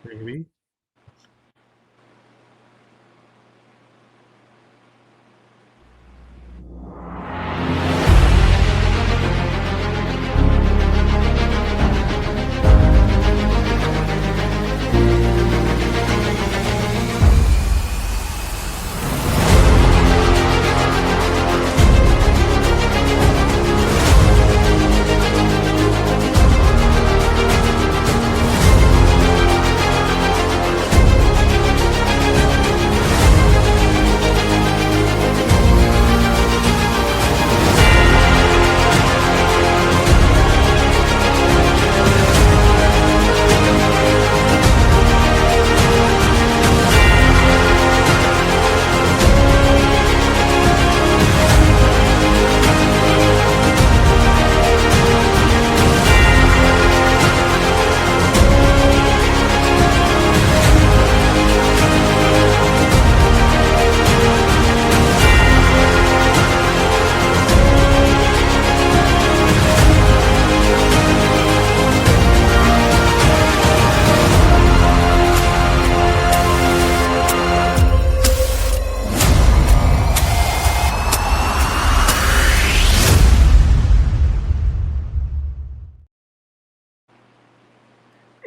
Maybe.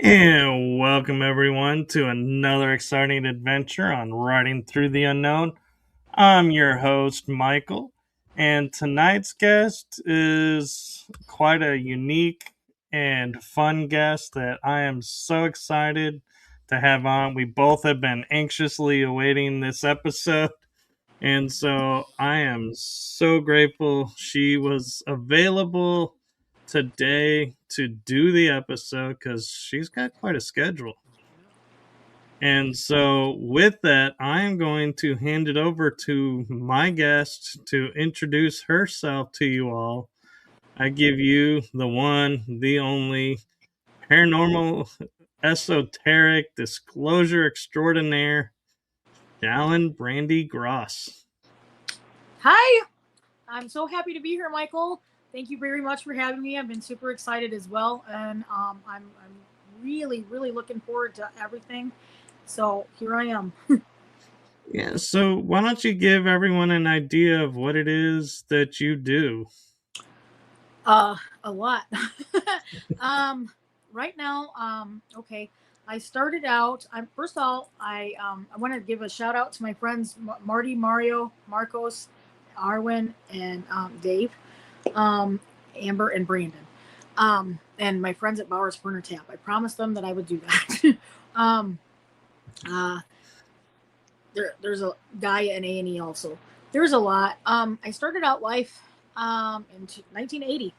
And welcome everyone to another exciting adventure on Riding Through the Unknown. I'm your host, Michael, and tonight's guest is quite a unique and fun guest that I am so excited to have on. We both have been anxiously awaiting this episode, and so I am so grateful she was available today to do the episode because she's got quite a schedule. And so, with that, I am going to hand it over to my guest to introduce herself to you all. I give you the one, the only paranormal, esoteric, disclosure extraordinaire, Shallen Brandi Gross. Hi, I'm so happy to be here, Michael. Thank you very much for having me. I've been super excited as well, and I'm really looking forward to everything. So here I am. Yeah, so why don't you give everyone an idea of what it is that you do? A lot. Right now, okay. I started out. First of all, I want to give a shout out to my friends Marty, Mario, Marcos, Arwen, and Dave, Amber, and Brandon, and my friends at Bowers Burner Tap. I promised them that I would do that. There's a guy in A&E also. There's a lot. I started out life in 1980.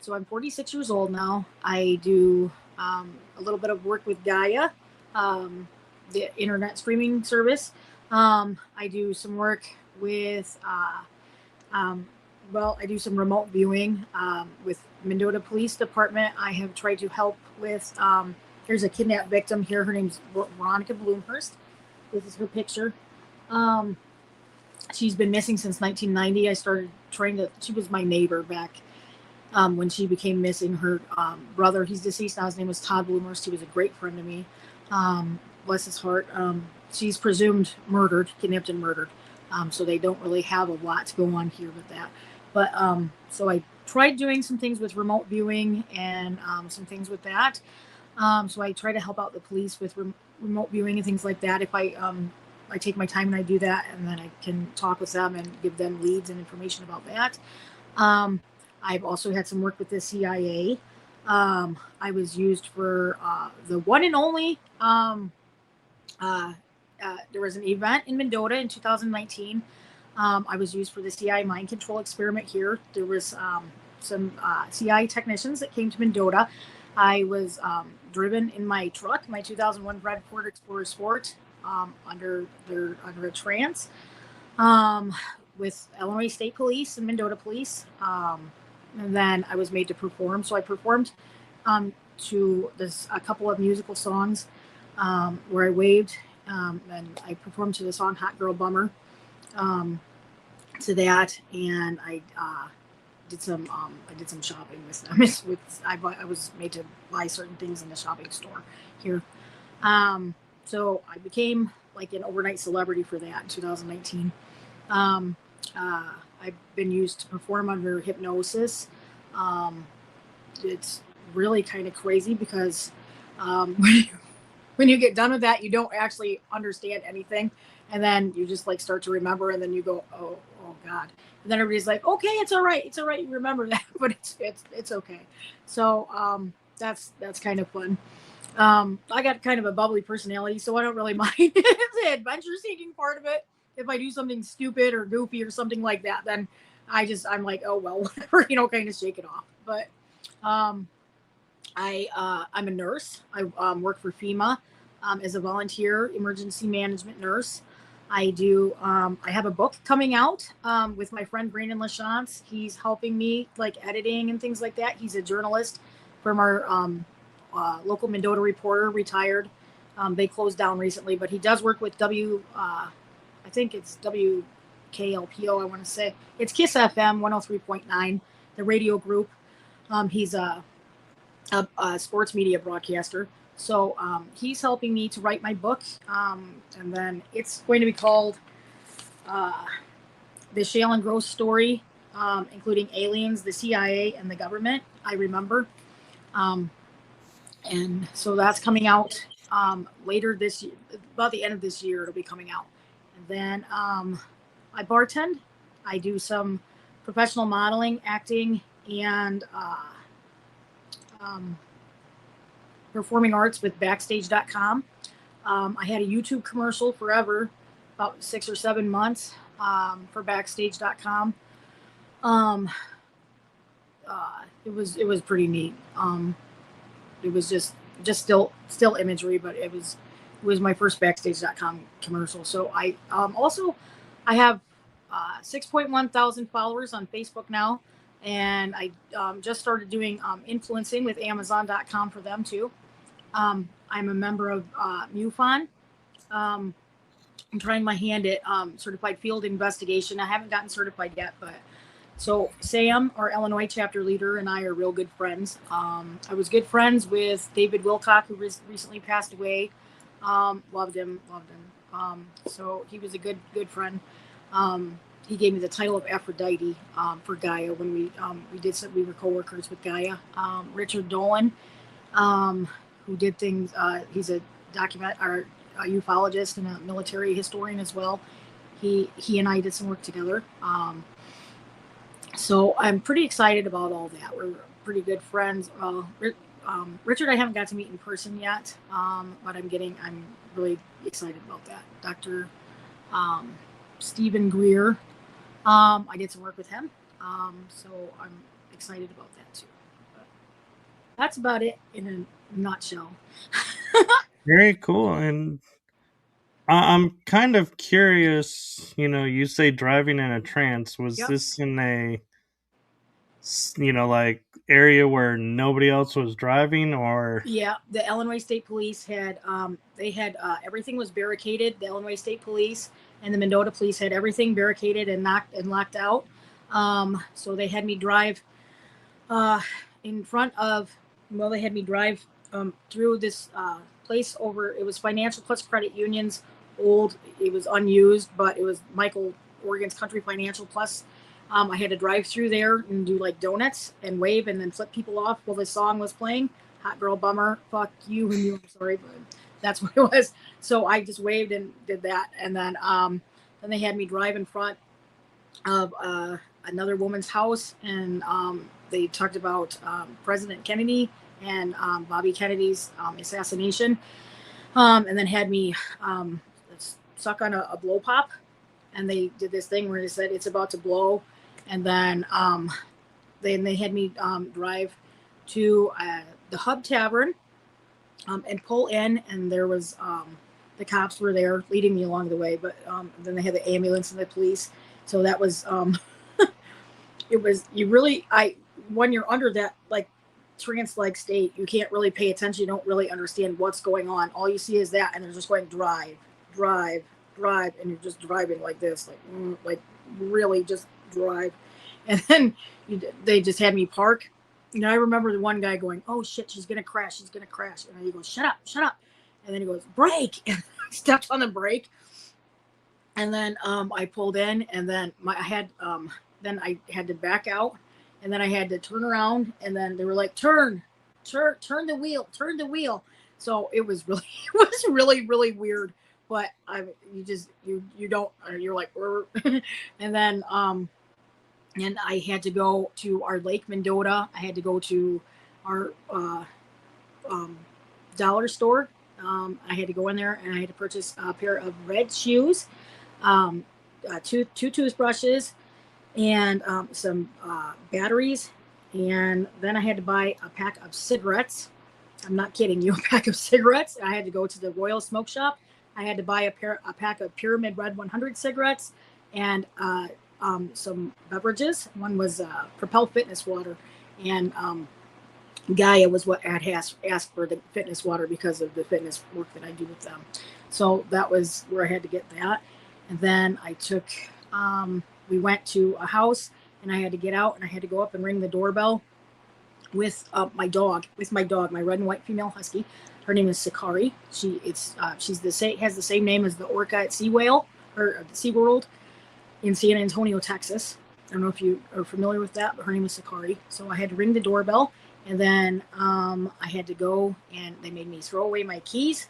So I'm 46 years old now. I do a little bit of work with Gaia, the internet streaming service. I do some work with, I do some remote viewing with Mendota Police Department. I have tried to help with, there's a kidnap victim here. Her name's Veronica Blumhorst. This is her picture. She's been missing since 1990. I started trying to, she was my neighbor back when she became missing. Her brother, he's deceased now, his name was Todd Blumhorst. He was a great friend to me. Bless his heart. She's presumed murdered, kidnapped and murdered. So they don't really have a lot to go on here with that. But so I tried doing some things with remote viewing and some things with that. So I try to help out the police with remote viewing and things like that. If I take my time and I do that, and then I can talk with them and give them leads and information about that. I've also had some work with the CIA. I was used for the one and only. There was an event in Mendota in 2019. I was used for the CIA mind control experiment here. There was some CIA technicians that came to Mendota. I was driven in my truck, my 2001 Red Ford Explorer Sport, under a trance with Illinois State Police and Mendota Police. And then I was made to perform. So I performed to a couple of musical songs where I waved, and I performed to the song "Hot Girl Bummer" to that, and I did some shopping with them. I was made to buy certain things in the shopping store here. So I became like an overnight celebrity for that in 2019. Um, I've been used to perform under hypnosis. Um, it's really kind of crazy because when you get done with that, you don't actually understand anything, and then you just like start to remember, and then you go, oh God, and then everybody's like, okay, it's all right, you remember that, but it's okay. So that's kind of fun. I got kind of a bubbly personality, so I don't really mind the adventure seeking part of it. If I do something stupid or goofy or something like that, then I'm like, oh well, whatever, kind of shake it off. But um, I'm a nurse. I work for FEMA as a volunteer emergency management nurse. I have a book coming out with my friend Brandon LaChance. He's helping me like editing and things like that. He's a journalist from our local Mendota Reporter, retired. They closed down recently, but he does work with I think it's WKLPO, I want to say. It's KISS FM 103.9, the radio group. He's a sports media broadcaster. So he's helping me to write my book. And then it's going to be called The Shallen Gross Story, including aliens, the CIA, and the government. I remember. And so that's coming out later this year, about the end of this year, it'll be coming out. And then I bartend. I do some professional modeling, acting, and performing arts with Backstage.com. I had a YouTube commercial forever, about 6 or 7 months for Backstage.com. It was pretty neat. It was just still imagery, but it was my first Backstage.com commercial. So I have 6.1 thousand followers on Facebook now, and I just started doing influencing with Amazon.com for them too. I'm a member of MUFON. I'm trying my hand at certified field investigation. I haven't gotten certified yet, but so Sam, our Illinois chapter leader, and I are real good friends. I was good friends with David Wilcock, who recently passed away. Loved him. So he was a good friend. He gave me the title of Aphrodite for Gaia when we were coworkers with Gaia. Richard Dolan, who did things. He's a ufologist and a military historian as well. He and I did some work together. So I'm pretty excited about all that. We're pretty good friends. Richard, I haven't got to meet in person yet, but I'm really excited about that. Dr. Stephen Greer, I did some work with him, so I'm excited about that too. But that's about it in a nutshell. Very cool. And I'm kind of curious, you say driving in a trance. Was Yep. this in a, like area where nobody else was driving, or? Yeah, the Illinois State Police had, everything was barricaded. The Illinois State Police and the Mendota Police had everything barricaded and locked out. So they had me drive in front of, they had me drive through this place over, it was Financial Plus Credit Union's it was unused, but it was Michael Oregon's Country Financial Plus. I had to drive through there and do like donuts and wave and then flip people off while the song was playing. Hot Girl Bummer, fuck you and you, I'm sorry, but that's what it was. So I just waved and did that. And then they had me drive in front of another woman's house, and they talked about President Kennedy and Bobby Kennedy's assassination, and then had me suck on a blow pop, and they did this thing where they said it's about to blow, and then they had me drive to the Hub Tavern and pull in, and there was the cops were there leading me along the way, but then they had the ambulance and the police. So that was it was, when you're under that like trance-like state, you can't really pay attention. You don't really understand what's going on. All you see is that, and they're just going drive, and you're just driving like this, like really just drive. And then they just had me park. I remember the one guy going, "Oh shit, she's gonna crash," and you go, "Shut up!" And then he goes, brake. And I stepped on the brake. And then I pulled in, and then I had to back out, and then I had to turn around, and then they were like, turn the wheel. So it was really really weird. But you're like, and then and I had to go to our Lake Mendota. I had to go to our dollar store. I had to go in there, and I had to purchase a pair of red shoes, two toothbrushes, and some batteries. And then I had to buy a pack of cigarettes. I'm not kidding you, a pack of cigarettes. I had to go to the Royal Smoke Shop. I had to buy a pack of Pyramid Red 100 cigarettes, and some beverages. One was Propel Fitness Water, and Gaia was what I had asked for, the fitness water, because of the fitness work that I do with them. So that was where I had to get that. And then I took, we went to a house, and I had to get out, and I had to go up and ring the doorbell with my dog, my red and white female husky. Her name is Sakari. Has the same name as the orca at SeaWhale, or SeaWorld in San Antonio, Texas. I don't know if you are familiar with that, but her name is Sakari. So I had to ring the doorbell, and then I had to go, and they made me throw away my keys,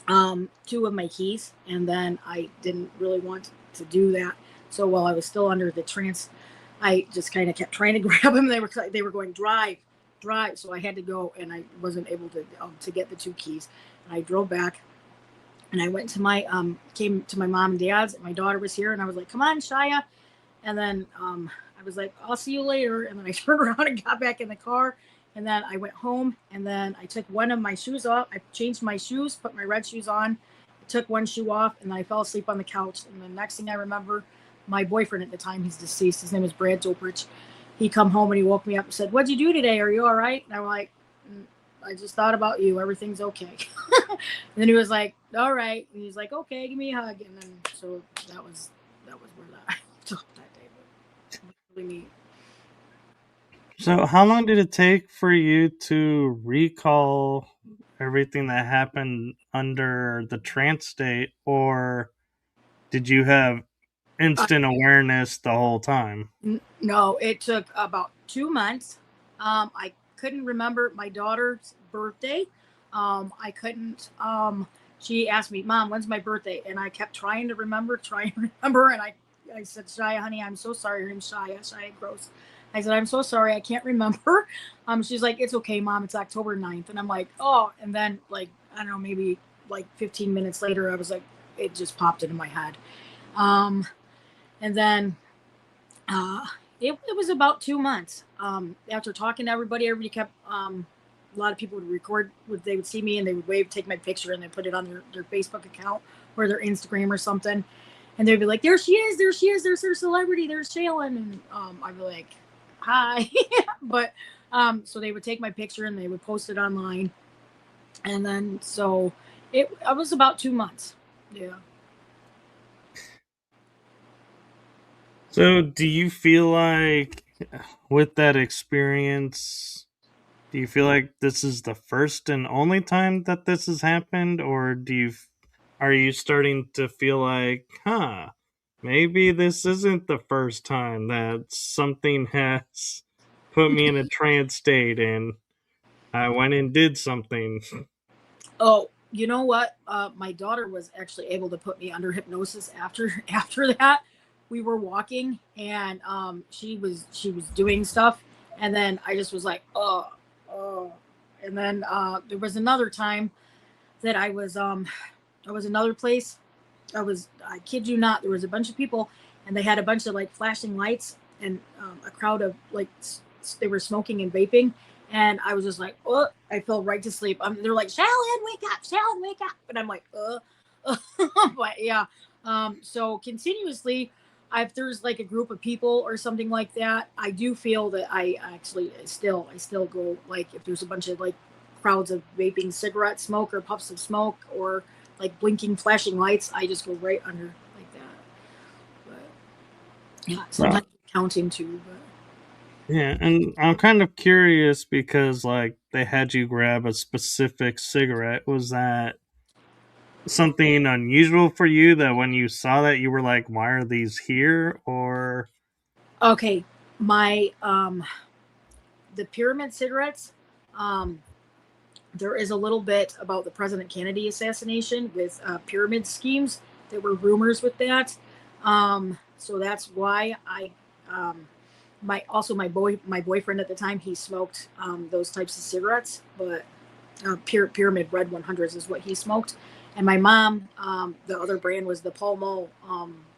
two of my keys, and then I didn't really want to do that. So while I was still under the trance, I just kind of kept trying to grab them. They were going, drive. So I had to go, and I wasn't able to get the two keys. And I drove back, and I went to came to my mom and dad's, and my daughter was here, and I was like, come on, Shyah. And then I was like, I'll see you later. And then I turned around and got back in the car, and then I went home, and then I took one of my shoes off. I changed my shoes, put my red shoes on, took one shoe off, and then I fell asleep on the couch. And the next thing I remember, my boyfriend at the time, he's deceased, his name was Brad Zoprich. He come home, and he woke me up and said, what'd you do today? Are you all right? And I'm like, I just thought about you. Everything's okay. And then he was like, all right. And he's like, okay, give me a hug. And then, so that was where that took that day. But really neat. So how long did it take for you to recall everything that happened under the trance state, or did you have instant awareness the whole time? No, it took about 2 months. I couldn't remember my daughter's birthday. I couldn't. She asked me, Mom, when's my birthday? And I kept trying to remember. And I said, Shyah, honey, I'm so sorry. Her name's Shyah Gross. I said, I'm so sorry. I can't remember. She's like, it's okay, Mom. It's October 9th. And I'm like, oh. And then, like, I don't know, maybe like 15 minutes later, I was like, it just popped into my head. And then it was about 2 months. After talking to everybody kept, a lot of people would record, they would see me, and they would wave, take my picture, and they put it on their Facebook account or their Instagram or something. And they'd be like, there she is, there's her celebrity, there's Shallen. And I'd be like, hi. But so they would take my picture, and they would post it online. And then so it was about 2 months. Yeah. So do you feel like with that experience, do you feel like this is the first and only time that this has happened, or are you starting to feel like, maybe this isn't the first time that something has put me in a trance state and I went and did something? Oh, you know what? My daughter was actually able to put me under hypnosis after that. We were walking, and she was doing stuff, and then I just was like, oh. And then there was another time that I was another place. I kid you not, there was a bunch of people, and they had a bunch of like flashing lights, and a crowd of like they were smoking and vaping. And I was just like, oh, I fell right to sleep. They're like, Shallen, wake up. And I'm like, but yeah. So continuously, if there's like a group of people or something like that, I do feel that I actually still go, like, if there's a bunch of like crowds of vaping cigarette smoke or puffs of smoke or like blinking, flashing lights, I just go right under like that. But yeah, sometimes counting too, but. Yeah, and I'm kind of curious because like they had you grab a specific cigarette. Was that something unusual for you that when you saw that you were like, why are these here? Or Okay, my the pyramid cigarettes. Um, there is a little bit about the President Kennedy assassination with pyramid schemes. There were rumors with that, so that's why I. My boyfriend at the time, he smoked those types of cigarettes, but pyramid red 100s is what he smoked. And my mom, the other brand was the Pall Mall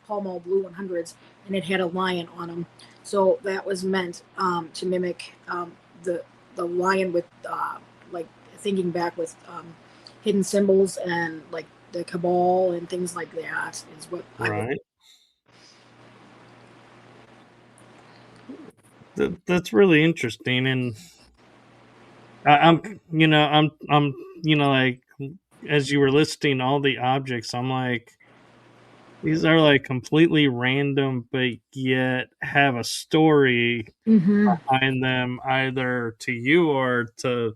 blue 100s, and it had a lion on them. So that was meant to mimic the lion with like thinking back with hidden symbols and like the cabal and things like that is what I was. right? That's really interesting, and I'm like as you were listing all the objects, I'm like these are like completely random, but yet have a story Mm-hmm. behind them, either to you or to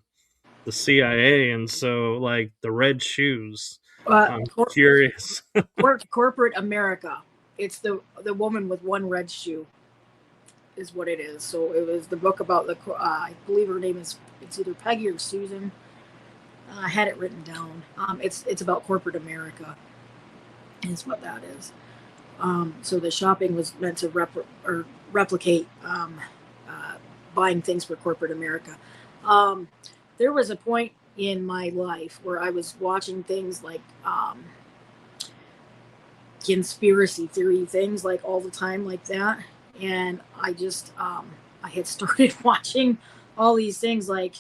the CIA. And so, like the red shoes, I'm Cor- curious. corporate America. It's the woman with one red shoe is what it is. So it was the book about the. I believe her name is it's either Peggy or Susan. I had it written down. It's about corporate America. Is what that is. So the shopping was meant to replicate uh, buying things for corporate America. Um, there was a point in my life where I was watching things like conspiracy theory things like all the time like that, and I just I had started watching all these things like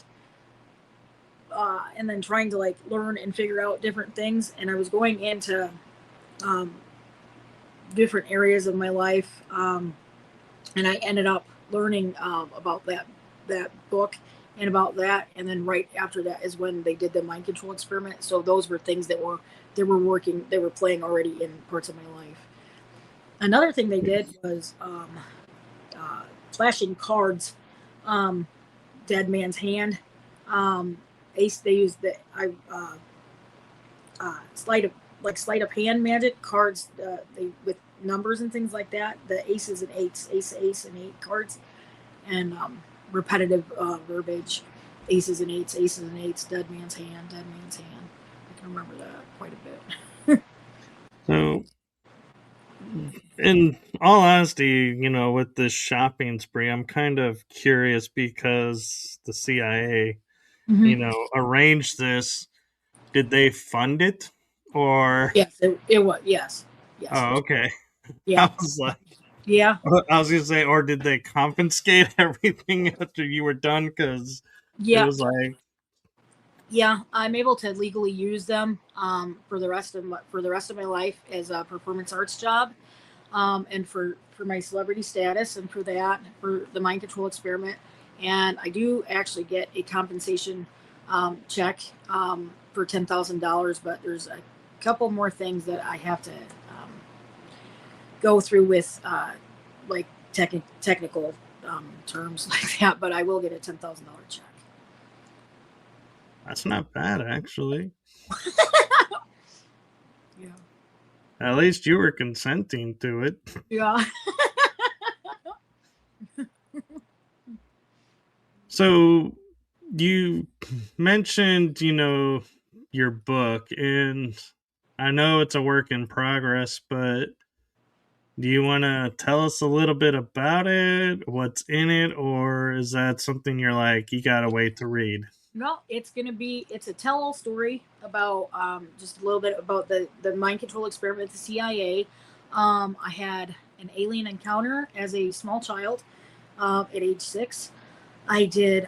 and then trying to like learn and figure out different things, and I was going into um, different areas of my life, and I ended up learning about that book and about that, and then right after that is when they did the mind control experiment. So those were things that were playing already in parts of my life. Another thing they did was uh, flashing cards, um, dead man's hand. Um, Ace, they used the sleight of hand magic cards. They with numbers and things like that. The aces and eights, ace and eight cards, and repetitive verbiage. Aces and eights, dead man's hand, dead man's hand. I can remember that quite a bit. So, in all honesty, with this shopping spree, I'm kind of curious because the CIA, Mm-hmm. arranged this. Did they fund it? Or, Yes, it was. Yes, oh, okay. yeah, I was like, yeah, I was gonna say, or did they confiscate everything after you were done? Because it yeah. was like, Yeah, I'm able to legally use them for the rest of my life as a performance arts job, and for my celebrity status, and for that for the mind control experiment. And I do actually get a compensation check for $10,000, but there's a couple more things that I have to go through with like technical terms like that. But I will get a $10,000 check. that's not bad, actually. Yeah. At least you were consenting to it. Yeah. So, you mentioned, your book, and I know it's a work in progress, but do you want to tell us a little bit about it? What's in it? Or is that something you're like, you gotta wait to read? No, it's a tell-all story about just a little bit about the mind control experiment at the CIA. I had an alien encounter as a small child at age 6. I did.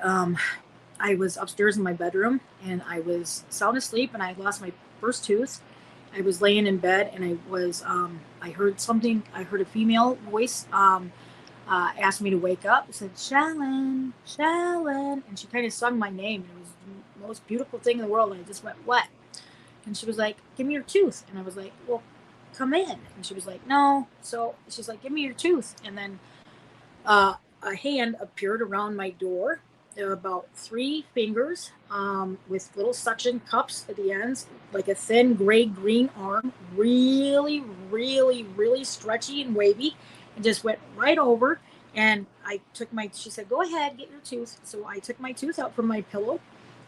I was upstairs in my bedroom and I was sound asleep and I lost my first tooth. I was laying in bed and I heard something. I heard a female voice asked me to wake up. It said, Shallen, Shallen. And she kind of sung my name. And it was the most beautiful thing in the world. And I just went, what? And she was like, give me your tooth. And I was like, well, come in. And she was like, no. So she's like, give me your tooth. And then uh, a hand appeared around my door. There were about 3 fingers with little suction cups at the ends, like a thin gray-green arm, really, really, really stretchy and wavy, and just went right over. And she said, go ahead, get your tooth. So I took my tooth out from my pillow,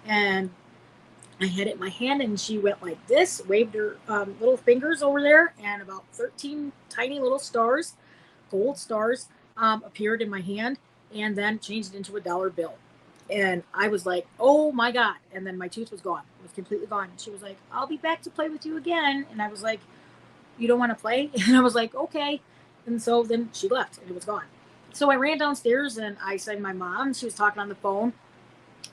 and I had it in my hand, and she went like this, waved her little fingers over there, and about 13 tiny little stars, gold stars, appeared in my hand, and then changed into a dollar bill. And I was like, oh my God. And then my tooth was gone. It was completely gone. And she was like, I'll be back to play with you again. And I was like, you don't want to play? And I was like, okay. And so then she left and it was gone. So I ran downstairs and I said my mom, she was talking on the phone,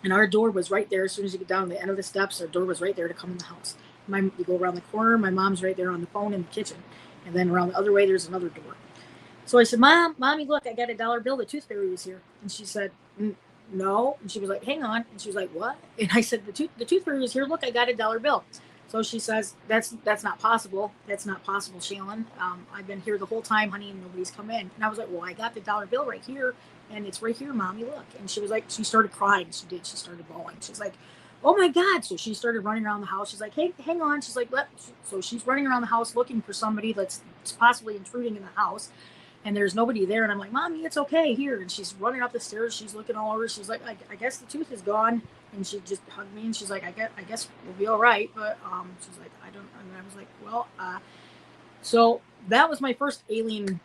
and our door was right there. As soon as you get down the end of the steps, our door was right there to come in the house. You go around the corner, my mom's right there on the phone in the kitchen. And then around the other way, there's another door. So I said, Mommy, look, I got a dollar bill. The tooth fairy was here. And she said, no. And she was like, hang on. And she was like, what? And I said, the tooth fairy is here. Look, I got a dollar bill. So she says, that's not possible. That's not possible, Shallen. I've been here the whole time, honey, and nobody's come in. And I was like, well, I got the dollar bill right here. And it's right here, Mommy, look. And she was like, she started crying. She started bawling. She's like, oh my God. So she started running around the house. She's like, hey, hang on. She's like, so she's running around the house looking for somebody that's possibly intruding in the house. And there's nobody there. And I'm like, Mommy, it's okay here. And she's running up the stairs. She's looking all over. She's like, I guess the tooth is gone. And she just hugged me. And she's like, I guess we'll be all right. But she's like, I don't. And I was like, well, so that was my first alien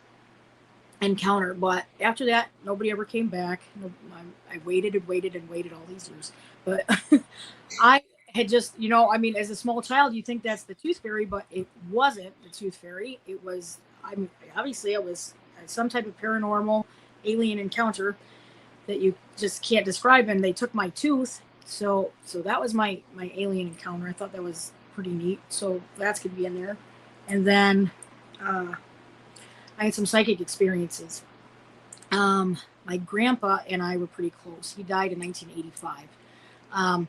encounter. But after that, nobody ever came back. I waited and waited and waited all these years. But I had just, I mean, as a small child, you think that's the tooth fairy, but it wasn't the tooth fairy. It was, obviously it was some type of paranormal alien encounter that you just can't describe. And they took my tooth. So that was my alien encounter. I thought that was pretty neat. So that's going to be in there. And then I had some psychic experiences. My grandpa and I were pretty close. He died in 1985.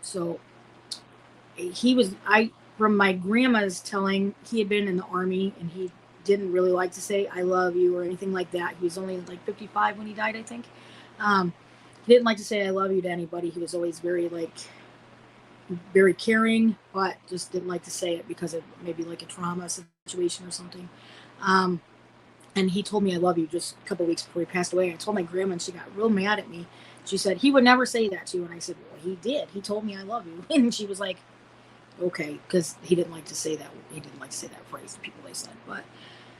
So he was, from my grandma's telling, he had been in the army and he didn't really like to say I love you or anything like that. He was only like 55 when he died, I think. He didn't like to say I love you to anybody. He was always very caring, but just didn't like to say it because of maybe like a trauma situation or something. And he told me I love you just a couple of weeks before he passed away. I told my grandma and she got real mad at me. She said, he would never say that to you. And I said, well, he did. He told me I love you. And she was like, okay, because he didn't like to say that. He didn't like to say that phrase to people, they said. But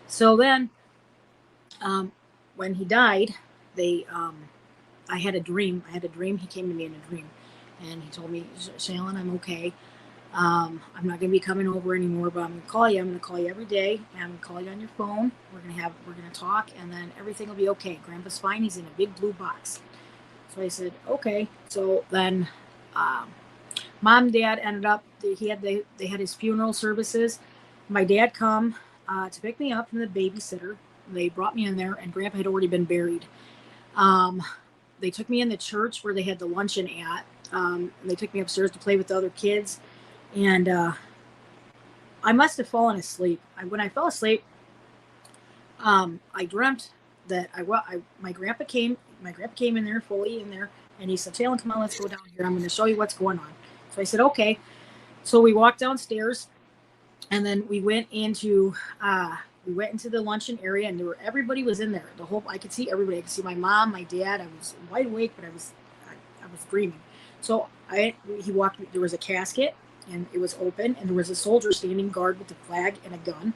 so then when he died, I had a dream. He came to me in a dream. And he told me, Shallen, I'm okay. I'm not going to be coming over anymore, but I'm going to call you. I'm going to call you every day. And I'm going to call you on your phone. We're going to talk, and then everything will be okay. Grandpa's fine. He's in a big blue box. So I said, okay. So then Mom and Dad ended up, they had his funeral services. My dad come to pick me up from the babysitter. They brought me in there, and Grandpa had already been buried. They took me in the church where they had the luncheon at. And they took me upstairs to play with the other kids. And I must have fallen asleep. When I fell asleep, I dreamt that my grandpa came in there, fully in there, and he said, Shallen, come on, let's go down here. I'm going to show you what's going on. So I said, okay. So we walked downstairs, and then we went into the luncheon area, and everybody was in there. I could see everybody. I could see my mom, my dad. I was wide awake, but I was dreaming. So he walked me. There was a casket, and it was open, and there was a soldier standing guard with a flag and a gun.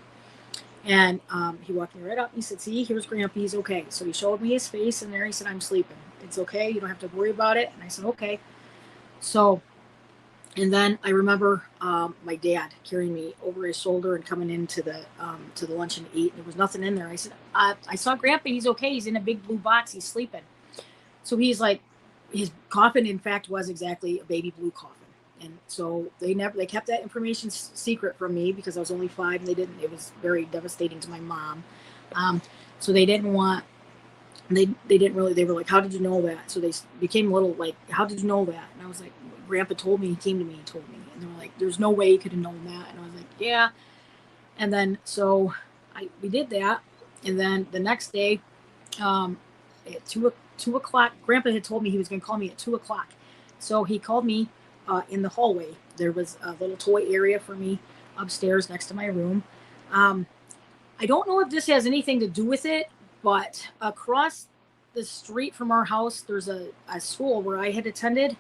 And he walked me right up. He said, see, here's Grandpa. He's okay. So he showed me his face in there. He said, I'm sleeping. It's okay. You don't have to worry about it. And I said, okay. So, and then I remember my dad carrying me over his shoulder and coming into the luncheon to eat. And there was nothing in there. I said, I saw Grandpa. He's okay. He's in a big blue box. He's sleeping. So he's like, his coffin, in fact, was exactly a baby blue coffin. And so they kept that information secret from me because I was only 5, and it was very devastating to my mom. So they didn't want, they were like, how did you know that? So they became a little like, how did you know that? And I was like, Grandpa told me, he came to me, he told me. And they were like, there's no way you could have known that. And I was like, yeah. And then, so we did that. And then the next day, At 2 o'clock, Grandpa had told me he was going to call me at 2 o'clock. So he called me in the hallway. There was a little toy area for me upstairs next to my room. I don't know if this has anything to do with it, but across the street from our house, there's a school where I had attended.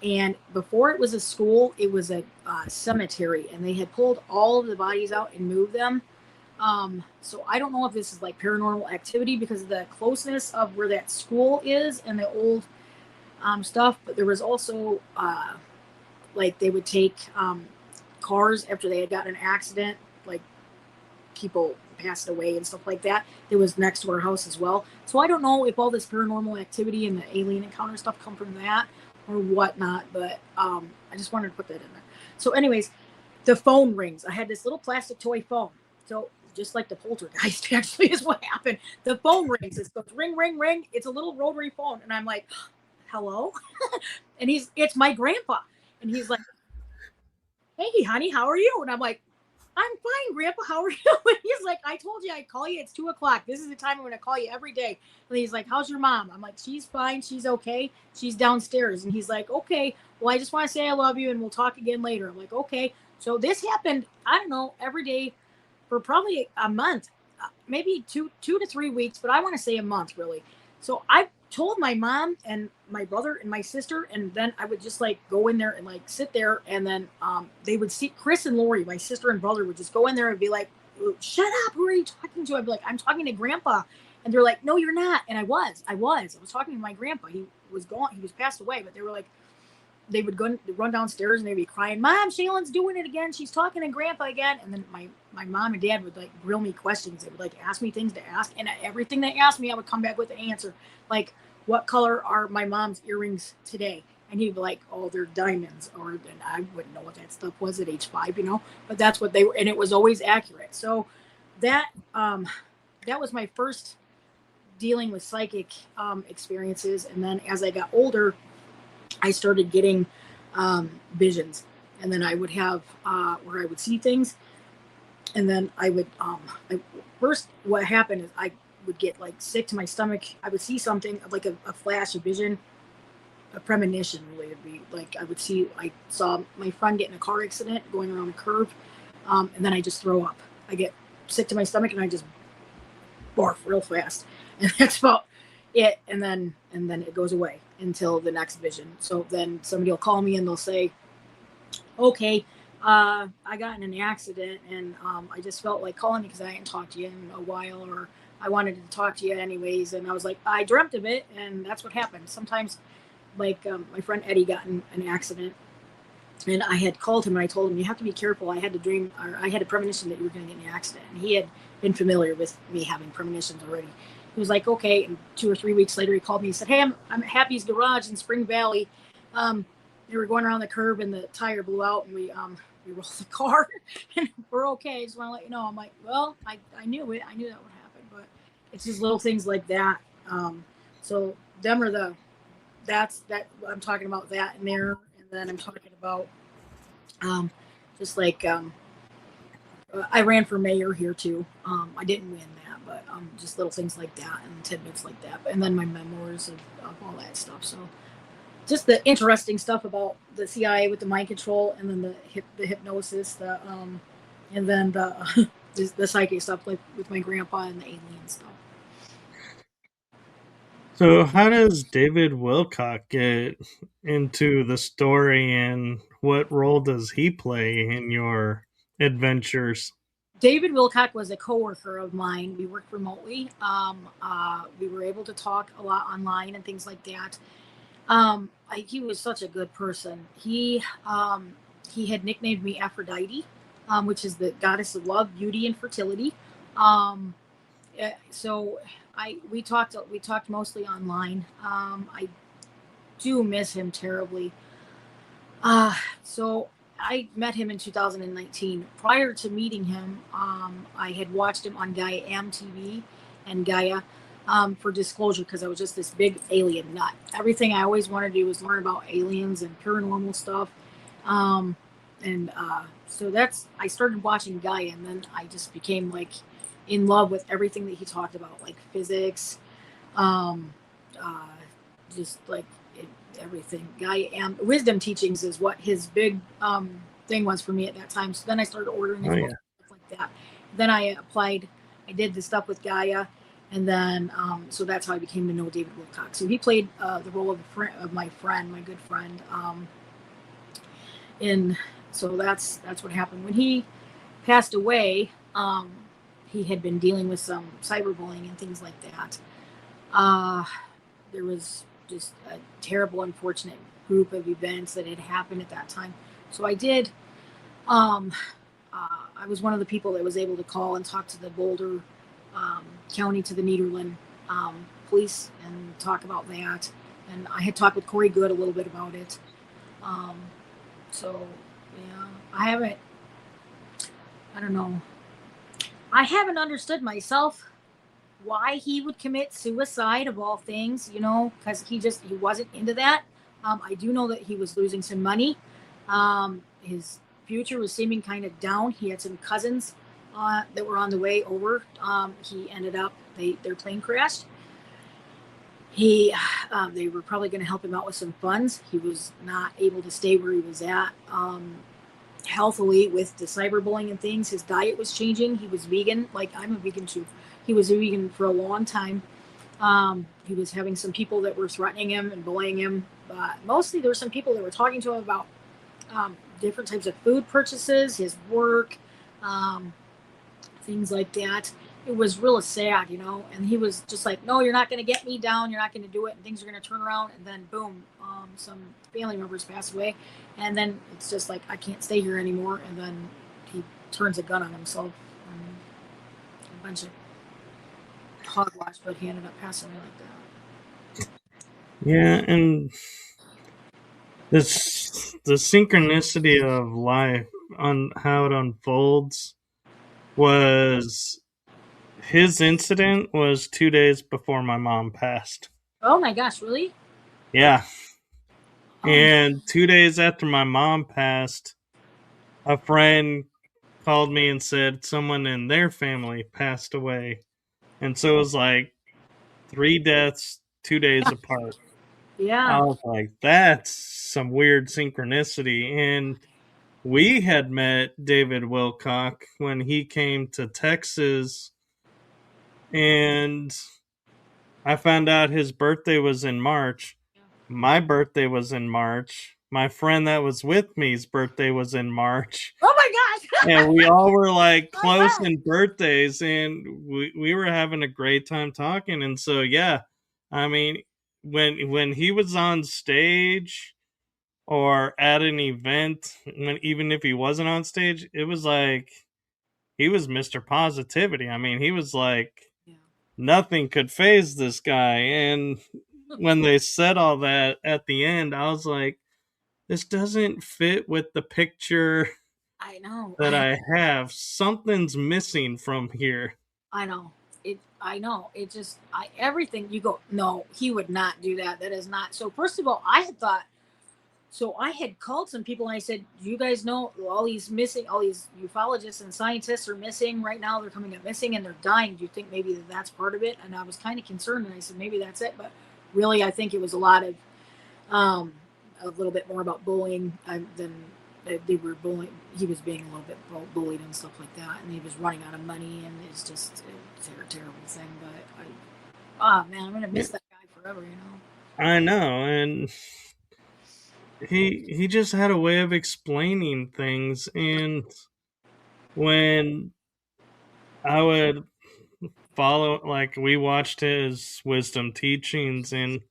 And before it was a school, it was a cemetery. And they had pulled all of the bodies out and moved them. So I don't know if this is like paranormal activity because of the closeness of where that school is and the old stuff. But there was also like they would take cars after they had gotten an accident, like people passed away and stuff like that. It was next to our house as well. So I don't know if all this paranormal activity and the alien encounter stuff come from that or whatnot, but I just wanted to put that in there. So anyways, the phone rings. I had this little plastic toy phone. So just like the poltergeist actually is what happened. The phone rings. It goes ring, ring, ring. It's a little rotary phone. And I'm like, hello? And it's my grandpa. And he's like, hey, honey, how are you? And I'm like, I'm fine, Grandpa. How are you? And he's like, I told you I'd call you. It's 2 o'clock. This is the time I'm going to call you every day. And he's like, how's your mom? I'm like, she's fine. She's okay. She's downstairs. And he's like, okay, well, I just want to say I love you and we'll talk again later. I'm like, okay. So this happened, I don't know, every day for probably a month, maybe two to 3 weeks, but I want to say a month really. So I told my mom and my brother and my sister, and then I would just like go in there and like sit there, and then they would see Chris and Lori, my sister and brother, would just go in there and be like, shut up, who are you talking to? I'd be like, I'm talking to Grandpa. And they're like, no, you're not. And I was talking to my grandpa. He was gone, he was passed away, but they were like, they would go run downstairs and they'd be crying, Mom, Shallen's doing it again, she's talking to Grandpa again. And then my mom and dad would like grill me questions. They would like ask me things to ask, and everything they asked me I would come back with an answer, like, what color are my mom's earrings today? And he'd be like, oh, they're diamonds. Or, and I wouldn't know what that stuff was at age 5, but that's what they were. And it was always accurate. So that was my first dealing with psychic experiences. And then as I got older, I started getting visions. And then I would have where I would see things. And then I would, first what happened is I would get like sick to my stomach. I would see something like a flash, a vision, a premonition really would be like, I saw my friend get in a car accident going around a curve. And then I just throw up. I get sick to my stomach and I just barf real fast. And that's about it. And then it goes away until the next vision. So then somebody will call me and they'll say, okay, I got in an accident and I just felt like calling you because I hadn't talked to you in a while, or I wanted to talk to you anyways. And I was like, I dreamt of it, and that's what happened. Sometimes, like my friend Eddie got in an accident, and I had called him and I told him, you have to be careful. I had a premonition that you were going to get in an accident. And he had been familiar with me having premonitions already. He was like, okay. And 2 or 3 weeks later, he called me and said, hey, I'm at Happy's Garage in Spring Valley. They were going around the curb and the tire blew out, and we rolled the car and we're okay. I just want to let you know. I'm like, well, I knew it. I knew that would happen, but it's just little things like that. So them are that's I'm talking about that in there. And then I'm talking about just like I ran for mayor here too. I didn't win that, but just little things like that and tidbits like that. And then my memoirs of all that stuff. So just the interesting stuff about the CIA with the mind control, and then the hypnosis, and then the psychic stuff, like with my grandpa and the alien stuff. So, how does David Wilcock get into the story, and what role does he play in your adventures? David Wilcock was a coworker of mine. We worked remotely. We were able to talk a lot online and things like that. He was such a good person. He had nicknamed me Aphrodite, which is the goddess of love, beauty, and fertility. So we talked mostly online. I do miss him terribly. So I met him in 2019. Prior to meeting him, I had watched him on Gaia MTV and Gaia. For disclosure, because I was just this big alien nut. Everything I always wanted to do was learn about aliens and paranormal stuff. So I started watching Gaia, and then I just became like in love with everything that he talked about, like physics, Um, uh, just like everything. Wisdom teachings is what his big thing was for me at that time. So then I started ordering his Oh books, yeah. stuff like that. Then I applied. I did the stuff with Gaia, and then so that's how I became to know David Wilcock. So he played the role of my friend, my good friend. In so that's what happened when he passed away. He had been dealing with some cyberbullying and things like that. Uh, there was just a terrible, unfortunate group of events that had happened at that time. So I did. Um, I was one of the people that was able to call and talk to the Boulder County, to the Nederland police, and talk about that. And I had talked with Corey Good a little bit about it. Um, so yeah, I haven't. I don't know. I haven't understood myself why he would commit suicide of all things, because he wasn't into that. I do know that he was losing some money. His future was seeming kind of down. He had some cousins that were on the way over. He ended up their plane crashed. They were probably going to help him out with some funds. He was not able to stay where he was at. Healthily with the cyberbullying and things. His diet was changing. He was vegan, like I'm a vegan too. He was a vegan for a long time. He was having some people that were threatening him and bullying him. Mostly there were some people that were talking to him about different types of food purchases, his work, things like that. It was real sad, and he was just like, no, you're not going to get me down. You're not going to do it. And things are going to turn around. And then boom, some family members pass away. And then it's just like, I can't stay here anymore. And then he turns a gun on himself. A bunch of hogwash, but he ended up passing away like that. Yeah, and the synchronicity of life on how it unfolds was his incident was 2 days before my mom passed. Oh my gosh, really? Yeah. Oh, And 2 days after my mom passed, a friend called me and said someone in their family passed away. And so it was like 3 deaths 2 days apart. I yeah. was like, that's some weird synchronicity. And we had met David Wilcock when he came to Texas, and I found out his birthday was in March. My birthday was in March. My friend that was with me's birthday was in March. Oh my And gosh. we all were like My close God. in birthdays, and we were having a great time talking. And so yeah, I mean, when he was on stage or at an event, when even if he wasn't on stage, it was like he was Mr. Positivity. I mean, he was like Yeah. nothing could phase this guy. And when they said all that at the end, I was like, this doesn't fit with the picture I know. that I have. Something's missing from here. I know. I know. It just everything you go, no, he would not do that. That is not. So first of all, I had called some people and I said, "Do you guys know all these ufologists and scientists are missing right now? They're coming up missing and they're dying. Do you think maybe that's part of it?" And I was kind of concerned, and I said, "Maybe that's it." But really, I think it was a lot of a little bit more about bullying than they were bullying. He was being a little bit bullied and stuff like that, and he was running out of money, and it's a terrible thing. But man, I'm gonna miss that guy forever. I know, and he just had a way of explaining things. And when I would follow, like, we watched his wisdom teachings, and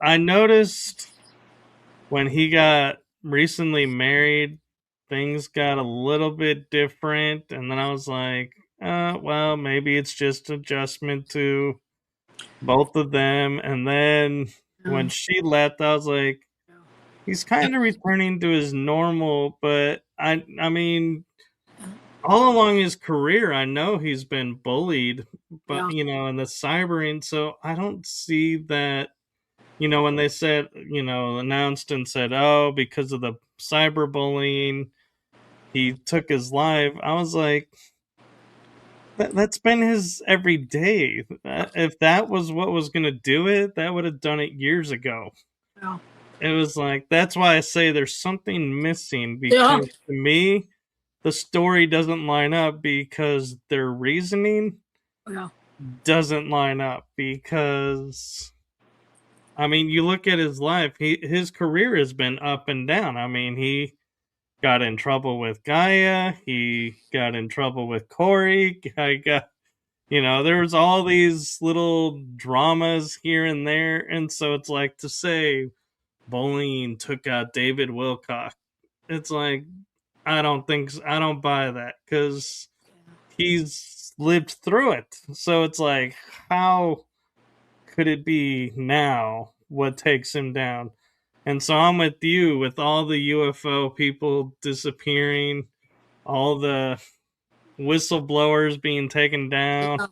I noticed when he got recently married, things got a little bit different. And then I was like, well, maybe it's just adjustment to both of them. And then when Yeah. she left, I was like, he's kind of returning to his normal. But I mean, all along his career, I know he's been bullied, but Yeah. in the cybering. So I don't see that. When they said, announced and said, oh, because of the cyberbullying, he took his life. I was like, That's been his everyday. If that was what was going to do it, that would have done it years ago. Yeah. It was like, that's why I say there's something missing, Yeah. because to me, the story doesn't line up because their reasoning Yeah. doesn't line up. Because, I mean, you look at his life, his career has been up and down. I mean, he got in trouble with Gaia, he got in trouble with Corey, I got, there's all these little dramas here and there. And so it's like, to say bullying took out David Wilcock, it's like, I don't think so. I don't buy that, because he's lived through it. So it's like, how could it be now what takes him down? And so I'm with you, with all the UFO people disappearing, all the whistleblowers being taken down. Yeah.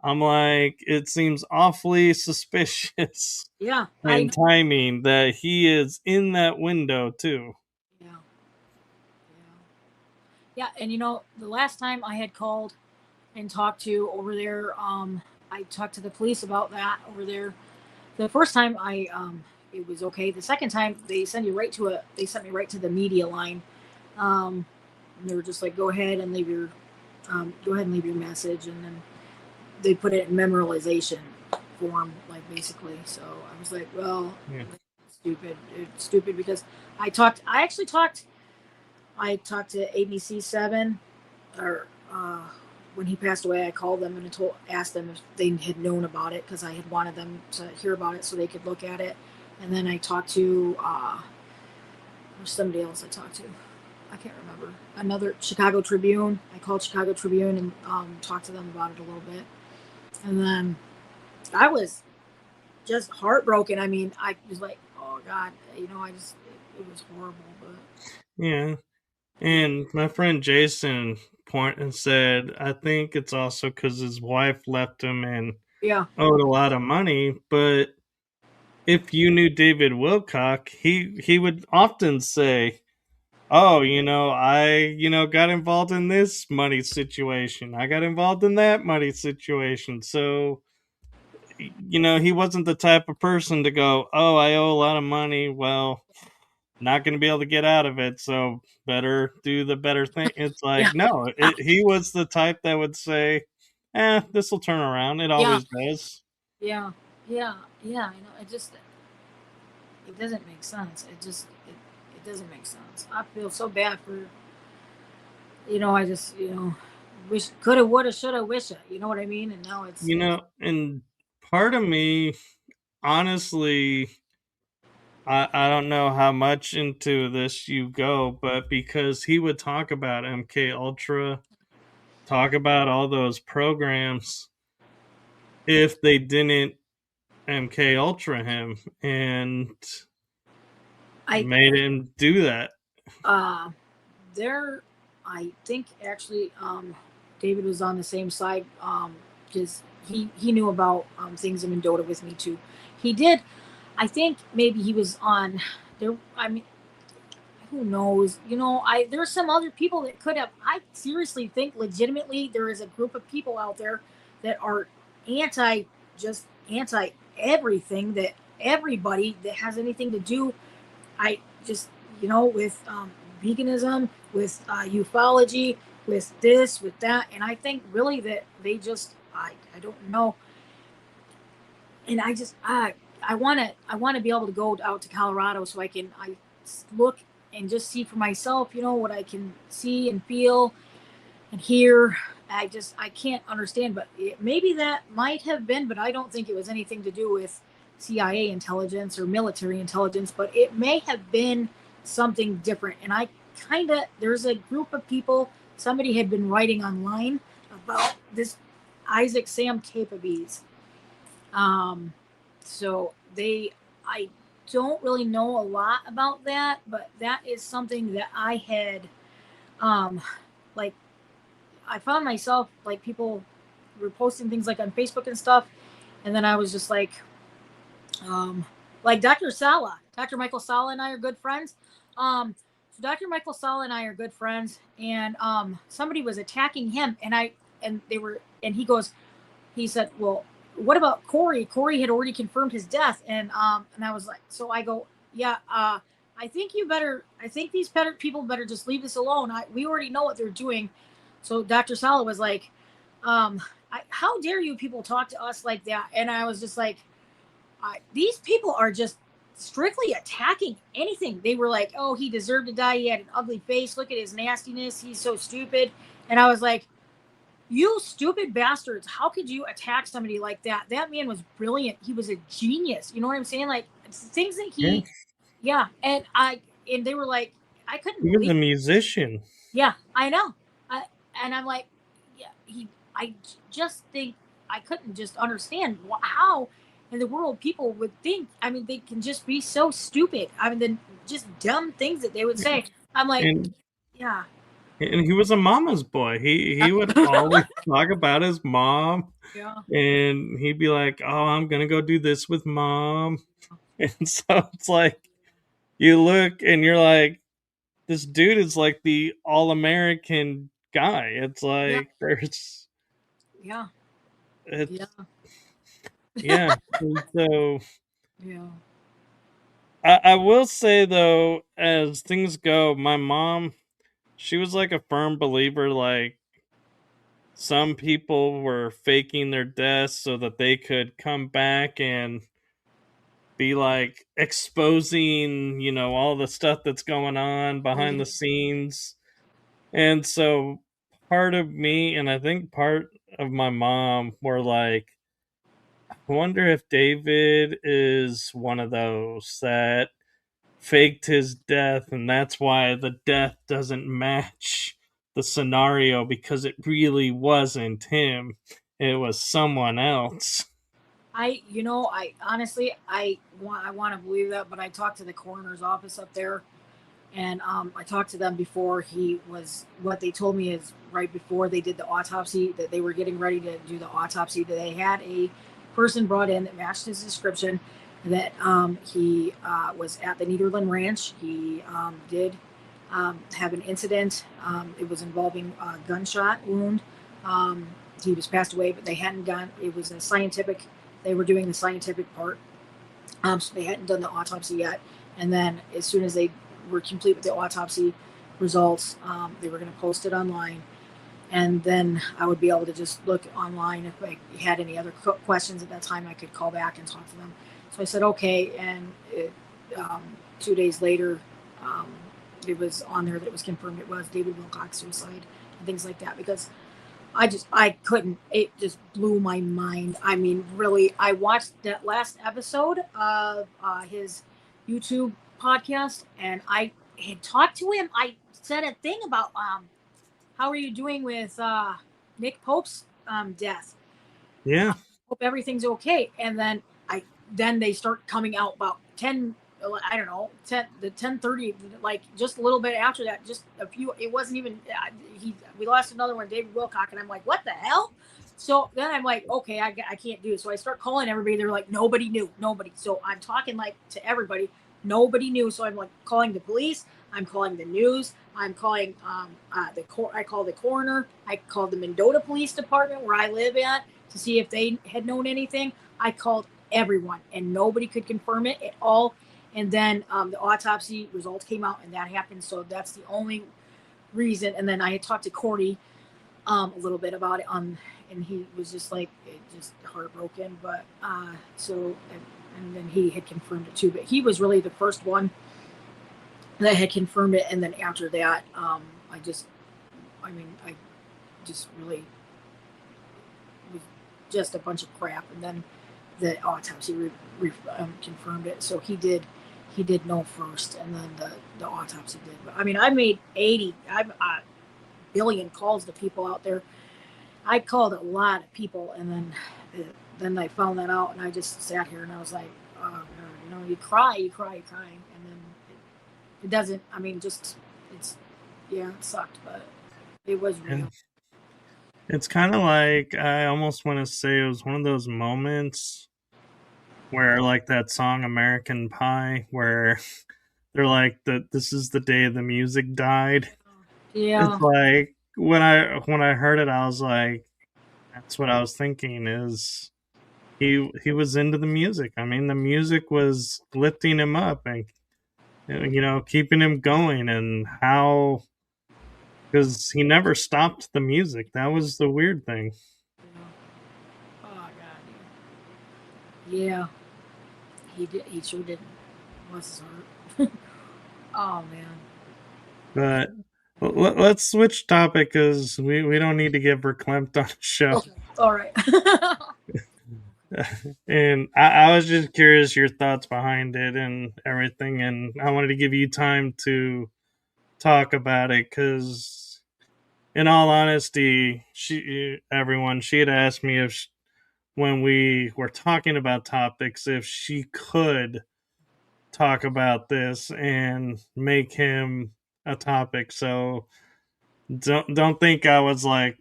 I'm like, it seems awfully suspicious Yeah. I and timing that he is in that window too. Yeah. Yeah. And the last time I had called and talked to over there, I talked to the police about that over there. The first time it was okay. The second time they sent me right to the media line. And they were just like, go ahead and leave your message, and then they put it in memorization form, like, basically. So I was like, well, Yeah. It's stupid because I actually talked to ABC7, or when he passed away. I called them and asked them if they had known about it, because I had wanted them to hear about it so they could look at it. And then I talked to somebody else I talked to. I can't remember. Another Chicago Tribune. I called Chicago Tribune and talked to them about it a little bit. And then I was just heartbroken. I mean, I was like, oh God, it was horrible. But Yeah. And my friend Jason said, I think it's also because his wife left him and yeah, owed a lot of money. But if you knew David Wilcock, he would often say, oh, I, got involved in this money situation. I got involved in that money situation. So, he wasn't the type of person to go, oh, I owe a lot of money. Well, not going to be able to get out of it. So better do the better thing. It's yeah, like, no, he was the type that would say, this will turn around. It yeah, always does. yeah, yeah, yeah. It doesn't make sense. It doesn't make sense. I feel so bad for, I just, wish, coulda, woulda, shoulda, wisha. You know what I mean? And now And part of me, honestly, I don't know how much into this you go, but because he would talk about MK Ultra, talk about all those programs, if they didn't MK Ultra him and I made him do that. uh there I think actually David was on the same side, because he knew about things in Mendota with me too. He did. I think maybe he was on there. I mean, who knows? There's some other people that could have. I seriously think, legitimately, there is a group of people out there that are anti just anti everything, that everybody that has anything to do. I just, with veganism, with ufology, with this, with that. And I think really that they just, I don't know. And I want to be able to go out to Colorado so I look and just see for myself, what I can see and feel and hear. I can't understand, but maybe that might have been, but I don't think it was anything to do with CIA intelligence or military intelligence, but it may have been something different. And there's a group of people, somebody had been writing online about this Isaac Sam Capabes. So I don't really know a lot about that, but that is something that I had, like, I found myself, like, people were posting things like on Facebook and stuff. And then I was just like Dr. Michael Sala and I are good friends. So Dr. Michael Sala and I are good friends, and somebody was attacking him, and I and he said, well, what about Corey? Corey had already confirmed his death. And I was like, so I go, yeah, I think these people better just leave this alone. We already know what they're doing. So Dr. Sala was like, how dare you people talk to us like that? And I was just like, these people are just strictly attacking anything. They were like, oh, he deserved to die. He had an ugly face. Look at his nastiness. He's so stupid. And I was like, you stupid bastards. How could you attack somebody like that? That man was brilliant. He was a genius. You know what I'm saying? Like things that yeah. And they were like, I couldn't He was believe a musician. Yeah, I know. And I'm like, yeah, I just think I couldn't just understand how in the world people would think. I mean, they can just be so stupid. I mean, the just dumb things that they would say. I'm like, And yeah. and he was a mama's boy. He would always talk about his mom, Yeah. and he'd be like, "Oh, I'm gonna go do this with mom." And so it's like you look and you're like, this dude is like the all-American guy. It's Yeah. like there's Yeah. Yeah. it's yeah. And so Yeah. I will say though, as things go, my mom, she was like a firm believer, like some people were faking their deaths so that they could come back and be like exposing, all the stuff that's going on Oh behind yeah. the scenes. And so part of me and I think part of my mom were like, I wonder if David is one of those that faked his death and that's why the death doesn't match the scenario because it really wasn't him. It was someone else. I honestly, I want to believe that, but I talked to the coroner's office up there, and I talked to them before he was. What they told me is right before they did the autopsy, that they were getting ready to do the autopsy, that they had a person brought in that matched his description. That he was at the Nederland Ranch. He did have an incident. It was involving a gunshot wound. He was passed away, but they hadn't done. It was a scientific. They were doing the scientific part, so they hadn't done the autopsy yet. And then as soon as they were complete with the autopsy results, they were going to post it online. And then I would be able to just look online if I had any other questions at that time. I could call back and talk to them. So I said okay, and 2 days later, um, it was on there that it was confirmed it was David Wilcock suicide and things like that, because I couldn't. It just blew my mind. I mean, really, I watched that last episode of his YouTube podcast, and I had talked to him. I said a thing about how are you doing with Nick Pope's death? Yeah. Hope everything's okay. And then they start coming out about 10, I don't know, 10:30, like just a little bit after that, just a few. It wasn't even we lost another one, David Wilcock, and I'm like, what the hell? So then I'm like, okay, I can't do it. So I start calling everybody. They're like, nobody knew, nobody. So I'm talking like to everybody. Nobody knew. So I'm like calling the police. I'm calling the news. I'm calling I call the coroner. I called the Mendota Police Department where I live at to see if they had known anything. I called everyone, and nobody could confirm it at all. And then the autopsy results came out, and that happened. So that's the only reason. And then I had talked to Corey a little bit about it, and he was just like, just heartbroken. But and then he had confirmed it too. But he was really the first one that had confirmed it. And then after that, I just really was just a bunch of crap. And then the autopsy confirmed it. So he did know first, and then the autopsy did. But I mean, I made 80, I've billion calls to people out there. I called a lot of people, and then I found that out, and I just sat here and I was like, oh God, you cry, and then it doesn't. I mean, just it's yeah, it sucked, but it was real. And it's kind of like I almost want to say it was one of those moments where, like that song American Pie, where they're like, this is the day the music died. Yeah. It's like when I heard it, I was like, That's what I was thinking. Is he was into the music? I mean, the music was lifting him up and keeping him going, and how because he never stopped the music. That was the weird thing. Oh God, yeah, he did. He sure didn't. Bless his heart. Oh man. But let's switch topic because we don't need to get verklempt on the show. Okay. All right. And I was just curious your thoughts behind it and everything, and I wanted to give you time to talk about it because, in all honesty, she had asked me if when we were talking about topics, if she could talk about this and make him a topic. So don't think I was like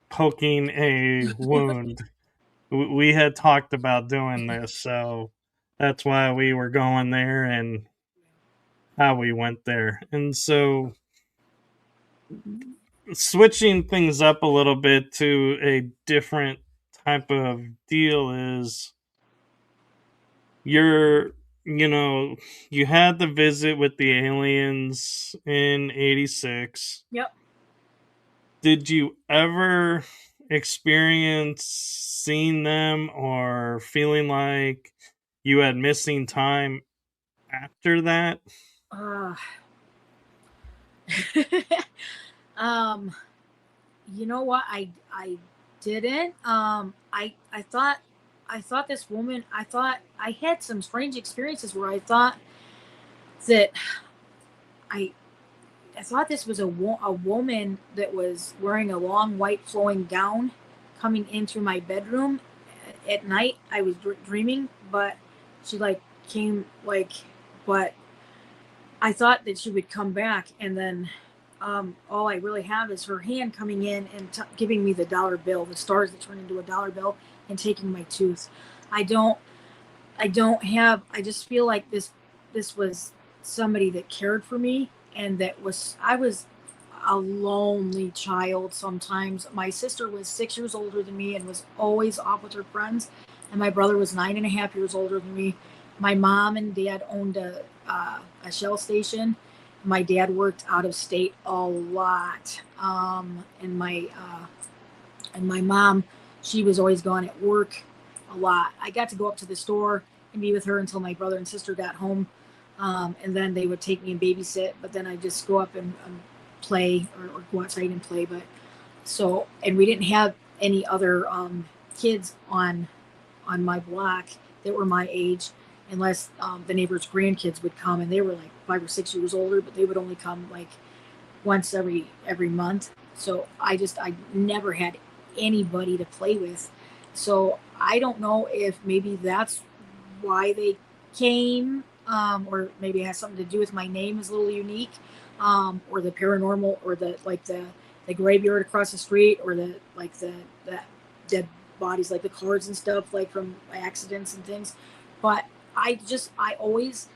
poking a wound. We had talked about doing this, so that's why we were going there and how we went there. And so switching things up a little bit to a different type of deal is you're you had the visit with the aliens in 86. Yep. Did you ever experience seeing them or feeling like you had missing time after that? Uh, um, you know what? I didn't. I thought this woman. I thought I had some strange experiences where I thought that I I thought this was a woman that was wearing a long white flowing gown coming into my bedroom at night. I was dreaming, but she like came like, but I thought that she would come back, and then all I really have is her hand coming in and giving me the dollar bill, the stars that turn into a dollar bill, and taking my tooth. I don't, I don't have. I just feel like this was somebody that cared for me, and that was I was a lonely child. Sometimes my sister was 6 years older than me and was always off with her friends, and my brother was 9.5 years older than me. My mom and dad owned a shell station. My dad worked out of state a lot, and my mom, she was always gone at work a lot. I got to go up to the store and be with her until my brother and sister got home, and then they would take me and babysit. But then I just go up and play or go outside and play. But so, and we didn't have any other kids on my block that were my age, unless the neighbors' grandkids would come, and they were like 5 or 6 years older, but they would only come like once every month. So I never had anybody to play with. So I don't know if maybe that's why they came, or maybe it has something to do with my name is a little unique, or the paranormal, or the graveyard across the street, or the dead bodies, like the cards and stuff, like from accidents and things. But I always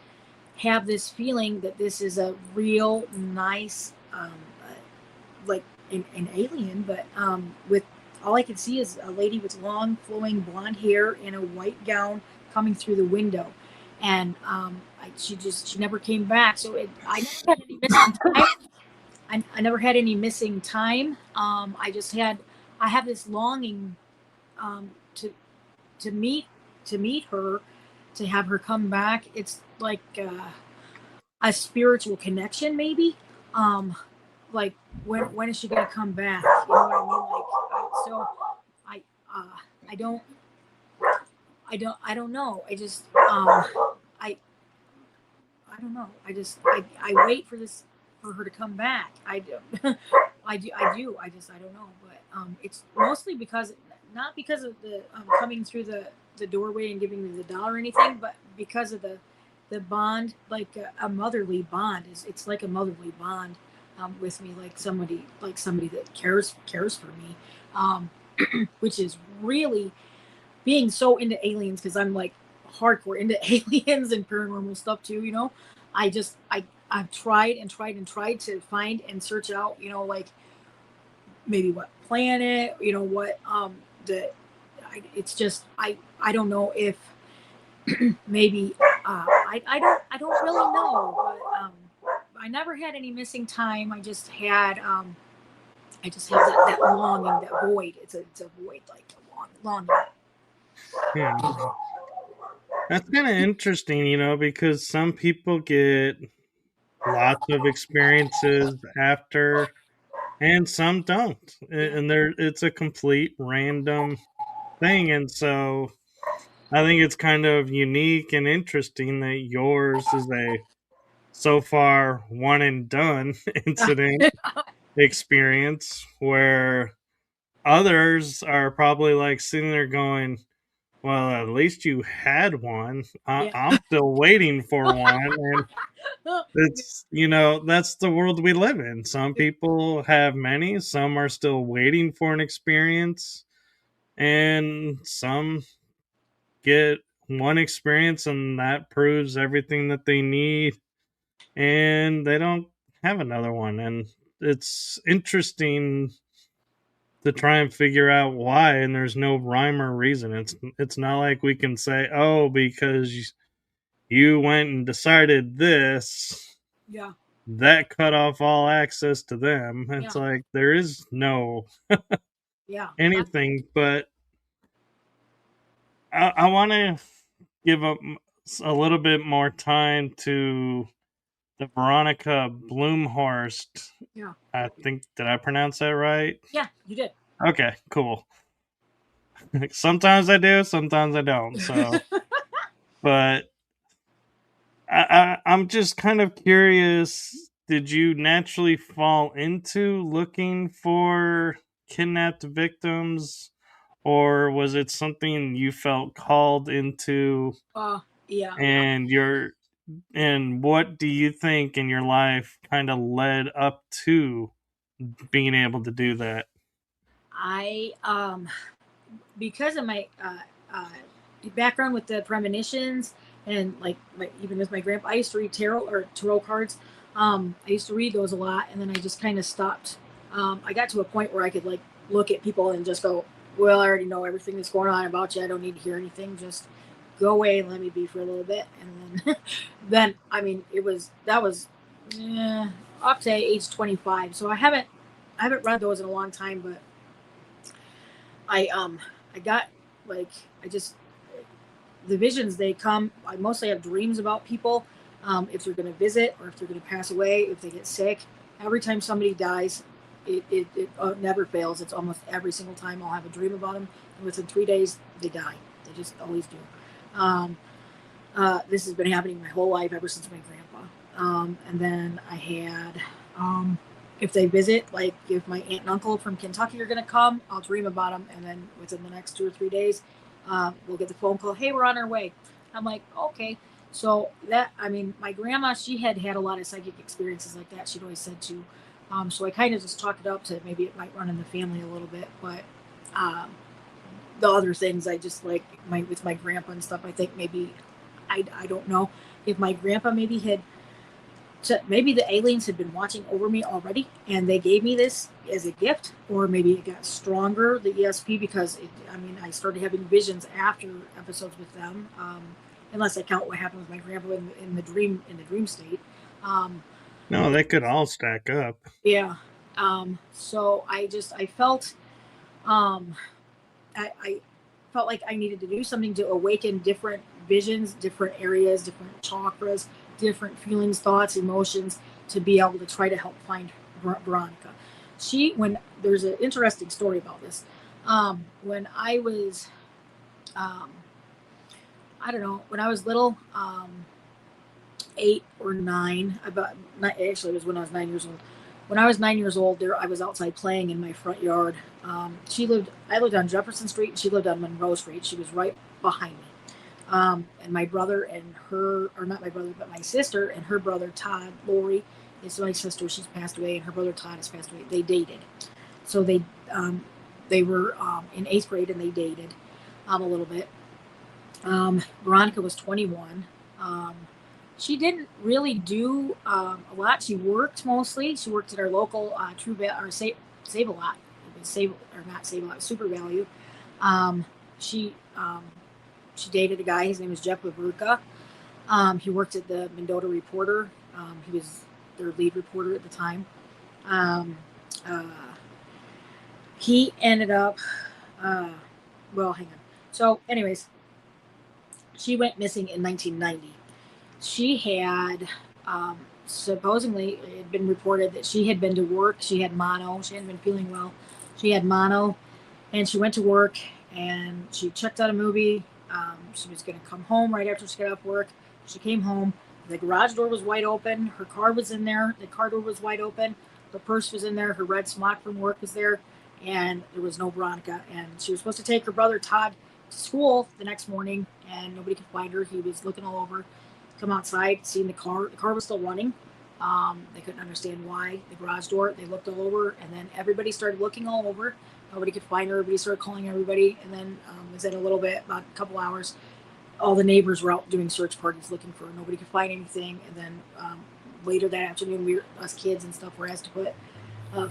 have this feeling that this is a real nice, like an alien, but with all I could see is a lady with long flowing blonde hair in a white gown coming through the window, and she never came back. So I never had any missing time. I never had any missing time. I have this longing, um, to to meet her, to have her come back. It's like a spiritual connection, maybe. Um, like when is she gonna come back? You know what I mean? So I I don't I don't know. I I don't know. I wait for this, for her to come back. I do. I just I don't know. But it's mostly because, not because of the coming through the doorway and giving me the dollar or anything, but because of the bond, like a motherly bond. It's like a motherly bond with me, like somebody that cares for me, which is really being so into aliens, because I'm like hardcore into aliens and paranormal stuff too. I've tried and tried and tried to find and search out, like maybe what planet, what it's just I don't know if maybe I don't really know, but I never had any missing time. I just had I just have that longing, that void. It's a void, like a longing. Yeah. That's kind of interesting, because some people get lots of experiences after and some don't. Yeah. And it's a complete random thing. And so I think it's kind of unique and interesting that yours is a so far one and done incident experience where others are probably like sitting there going, well, at least you had one. Yeah. I'm still waiting for one. And it's, that's the world we live in. Some people have many, some are still waiting for an experience, and some get one experience and that proves everything that they need, and they don't have another one. And it's interesting to try and figure out why, and there's no rhyme or reason. It's not like we can say, oh, because you went and decided this, Yeah. that cut off all access to them. It's Yeah. like there is no Yeah. anything. But I want to give a little bit more time to the Veronica Blumhorst. Yeah. I think, did I pronounce that right? Yeah, you did. Okay, cool. Sometimes I do, sometimes I don't. So, but I'm just kind of curious. Did you naturally fall into looking for kidnapped victims, or was it something you felt called into? Yeah. And what do you think in your life kind of led up to being able to do that? I because of my background with the premonitions and like even with my grandpa, I used to read tarot cards. I used to read those a lot, and then I just kind of stopped. I got to a point where I could like look at people and just go, "Well, I already know everything that's going on about you. I don't need to hear anything. Just go away and let me be for a little bit." And then, then I mean, that was up to age 25. So I haven't read those in a long time, but I got like I just the visions they come. I mostly have dreams about people. If they're going to visit or if they're going to pass away, if they get sick. Every time somebody dies, it never fails. It's almost every single time I'll have a dream about them, and within 3 days they die. They just always do. This has been happening my whole life ever since my grandpa. And then I had if they visit, like if my aunt and uncle from Kentucky are going to come, I'll dream about them, and then within the next 2 or 3 days, we'll get the phone call. Hey, we're on our way. I'm like, okay. So that I mean, my grandma, she had a lot of psychic experiences like that. She'd always said to. So I kind of just talked it up to maybe it might run in the family a little bit, but the other things I just like with my grandpa and stuff. I think maybe I don't know if my grandpa maybe had. So maybe the aliens had been watching over me already and they gave me this as a gift, or maybe it got stronger, the ESP, because I started having visions after episodes with them, unless I count what happened with my grandpa in the dream state. No, they could all stack up. Yeah. So I felt I felt like I needed to do something to awaken different visions, different areas, different chakras, different feelings, thoughts, emotions, to be able to try to help find Veronica. When there's an interesting story about this. When I was, I don't know, when I was little, 8 or 9, actually it was when I was 9 years old. When I was 9 years old, I was outside playing in my front yard. I lived on Jefferson Street, and she lived on Monroe Street. She was right behind me. And my brother and her, or not my brother, but my sister and her brother Todd, Lori is my sister. She's passed away, and her brother Todd has passed away. They dated, so they were in 8th grade, and they dated a little bit. Veronica was 21. She didn't really do a lot. She worked mostly. She worked at our local Save a Lot. Save or not Save a Lot, Super Value. She dated a guy. His name was Jeff Veronica. He worked at the Mendota Reporter. He was their lead reporter at the time. He ended up, well, hang on. So, anyways, she went missing in 1990. She had, supposedly, it had been reported that she had been to work. She had mono. She hadn't been feeling well. She had mono, and she went to work, and she checked out a movie. She was going to come home right after she got off work. She came home. The garage door was wide open. Her car was in there. The car door was wide open. Her purse was in there. Her red smock from work was there. And there was no Veronica. And she was supposed to take her brother Todd to school the next morning, and nobody could find her. He was looking all over. Come outside, seen the car. The car was still running. They couldn't understand why. The garage door, they looked all over, and then everybody started looking all over. Nobody could find her. Everybody started calling everybody, and then within a little bit, about a couple hours, all the neighbors were out doing search parties looking for her. Nobody could find anything, and then later that afternoon, us kids and stuff were asked to put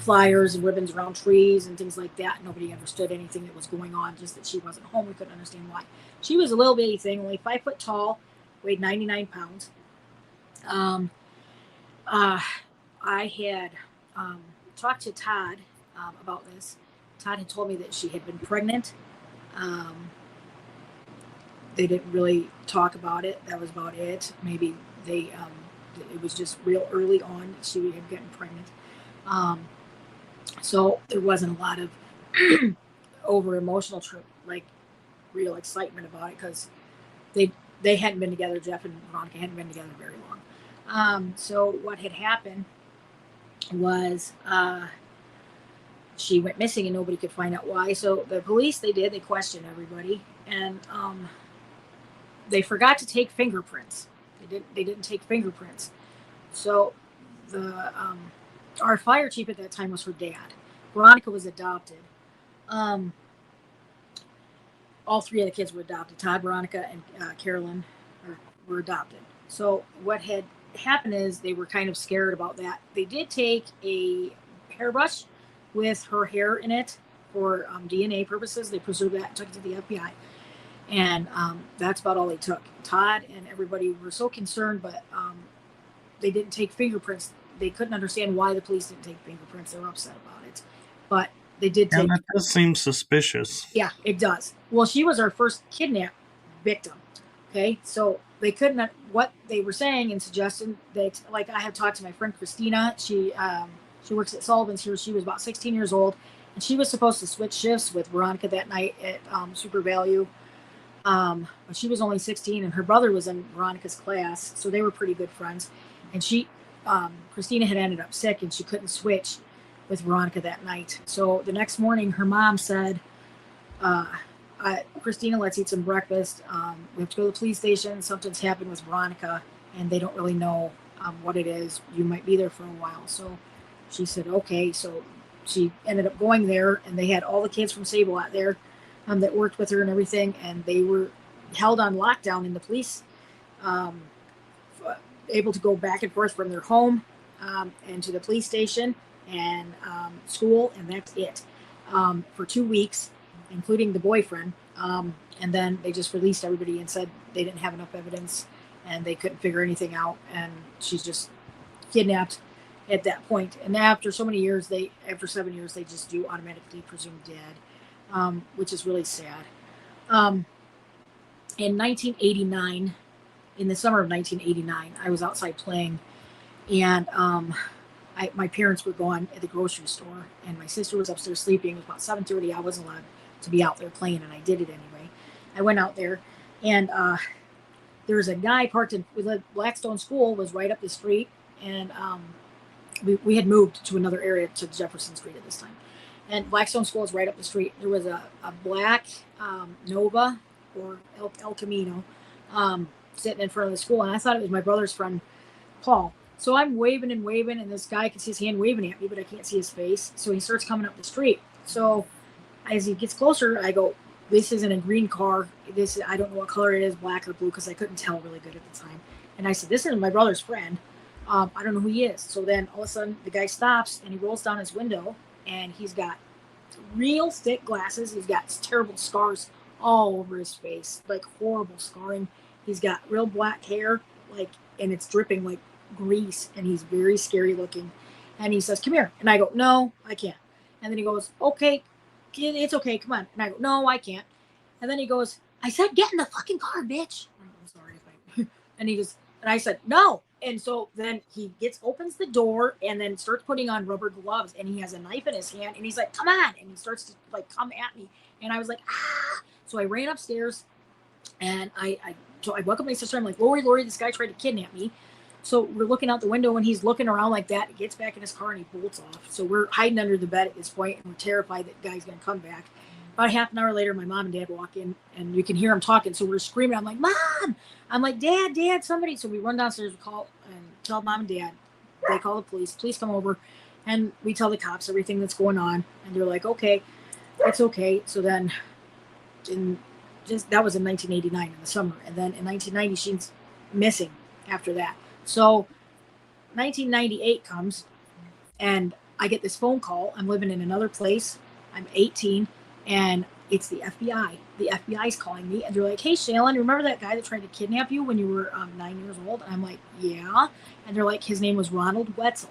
flyers and ribbons around trees and things like that. Nobody understood anything that was going on, just that she wasn't home. We couldn't understand why. She was a little bitty thing, only 5 foot tall, weighed 99 pounds. I had talked to Todd about this. Todd had told me that she had been pregnant. They didn't really talk about it. That was about it. Maybe it was just real early on that she had gotten pregnant. So there wasn't a lot of over emotional real excitement about it, because they hadn't been together. Jeff and Veronica hadn't been together very long. So what had happened was she went missing and nobody could find out why. So the police, they questioned everybody, and they forgot to take fingerprints. They didn't take fingerprints. So our fire chief at that time was her dad. Veronica was adopted. All 3 of the kids were adopted. Todd, Veronica, and Carolyn were adopted. So what had happened is they were kind of scared about that. They did take a hairbrush with her hair in it for DNA purposes. They preserved that and took it to the FBI. And that's about all they took. Todd and everybody were so concerned, but they didn't take fingerprints. They couldn't understand why the police didn't take fingerprints. They were upset about it. But they did take... Yeah, that does seem suspicious. Yeah, it does. Well, she was our first kidnap victim. Okay, so they couldn't... What they were saying and suggesting, that, like, I had talked to my friend Christina. She works at Sullivan's here. She was about 16 years old, and she was supposed to switch shifts with Veronica that night at Super Value. But she was only 16, and her brother was in Veronica's class, so they were pretty good friends. And Christina had ended up sick, and she couldn't switch with Veronica that night. So the next morning, her mom said, Christina, let's eat some breakfast. We have to go to the police station. Something's happened with Veronica, and they don't really know what it is. You might be there for a while. So she said, okay. So she ended up going there, and they had all the kids from Sable out there that worked with her and everything, and they were held on lockdown in the police, able to go back and forth from their home and to the police station and school, and that's it, for 2 weeks, including the boyfriend. And then they just released everybody and said they didn't have enough evidence and they couldn't figure anything out, and she's just kidnapped at that point. And after so many years, after 7 years, they just do automatically presume dead, which is really sad. In 1989, in the summer of 1989, I was outside playing, and my parents were gone at the grocery store, and my sister was upstairs sleeping. It was about 7:30. I wasn't allowed to be out there playing, and I did it anyway. I went out there, and there was a guy parked with a Blackstone School was right up the street, and we had moved to another area, to Jefferson Street at this time, and Blackstone School is right up the street. There was a black Nova or El Camino sitting in front of the school, and I thought it was my brother's friend Paul. So I'm waving and waving, and this guy can see his hand waving at me, but I can't see his face. So he starts coming up the street. So as he gets closer, I go, this isn't a green car. I don't know what color it is, black or blue, because I couldn't tell really good at the time. And I said, this is my brother's friend. I don't know who he is. So then all of a sudden the guy stops and he rolls down his window, and he's got real thick glasses. He's got terrible scars all over his face, like horrible scarring. He's got real black hair, like, and it's dripping like grease, and he's very scary looking. And he says, "Come here." And I go, "No, I can't." And then he goes, "Okay, it's okay, come on." And I go, "No, I can't." And then he goes, "I said, get in the fucking car, bitch." I'm sorry if I, and he just, and I said, "No." And so then he opens the door and then starts putting on rubber gloves, and he has a knife in his hand, and he's like, "Come on." And he starts to like come at me. And I was like, "Ah." So I ran upstairs, and so I woke up my sister. I'm like, Lori, this guy tried to kidnap me." So we're looking out the window, and he's looking around like that. He gets back in his car and he bolts off. So we're hiding under the bed at this point, and we're terrified that the guy's going to come back. About half an hour later, my mom and dad walk in, and you can hear them talking. So we're screaming. I'm like, "Mom!" I'm like, Dad, somebody. So we run downstairs, call and tell Mom and Dad. They call the police. Police come over, and we tell the cops everything that's going on. And they're like, "Okay, it's okay." So then, that was in 1989 in the summer, and then in 1990 she's missing after that. So 1998 comes, and I get this phone call. I'm living in another place. I'm 18, and it's the FBI. The FBI's calling me, and they're like, "Hey, Shallen, remember that guy that tried to kidnap you when you were 9 years old?" And I'm like, "Yeah." And they're like, "His name was Ronald Wetzel,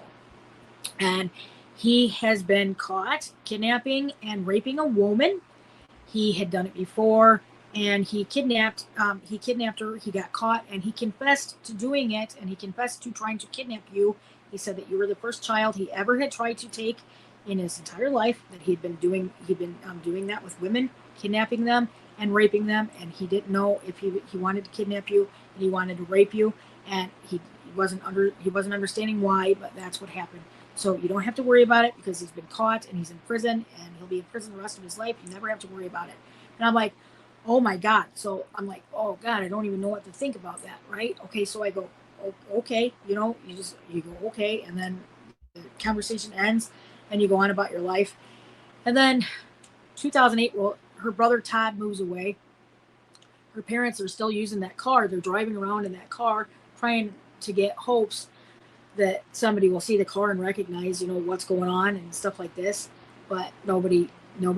and he has been caught kidnapping and raping a woman. He had done it before, and he kidnapped her. He got caught, and he confessed to doing it, and he confessed to trying to kidnap you. He said that you were the first child he ever had tried to take in his entire life, that he'd been doing that with women, kidnapping them and raping them, and he didn't know if he wanted to kidnap you and he wanted to rape you, and he wasn't understanding why, but that's what happened. So you don't have to worry about it because he's been caught and he's in prison, and he'll be in prison the rest of his life. You never have to worry about it." And I'm like, "Oh my God." So I'm like, "Oh God, I don't even know what to think about that." Right? Okay. So I go, "Okay." You go, "Okay." And then the conversation ends, and you go on about your life. And then 2008, well, her brother Todd moves away. Her parents are still using that car. They're driving around in that car trying to get hopes that somebody will see the car and recognize, what's going on and stuff like this. But nobody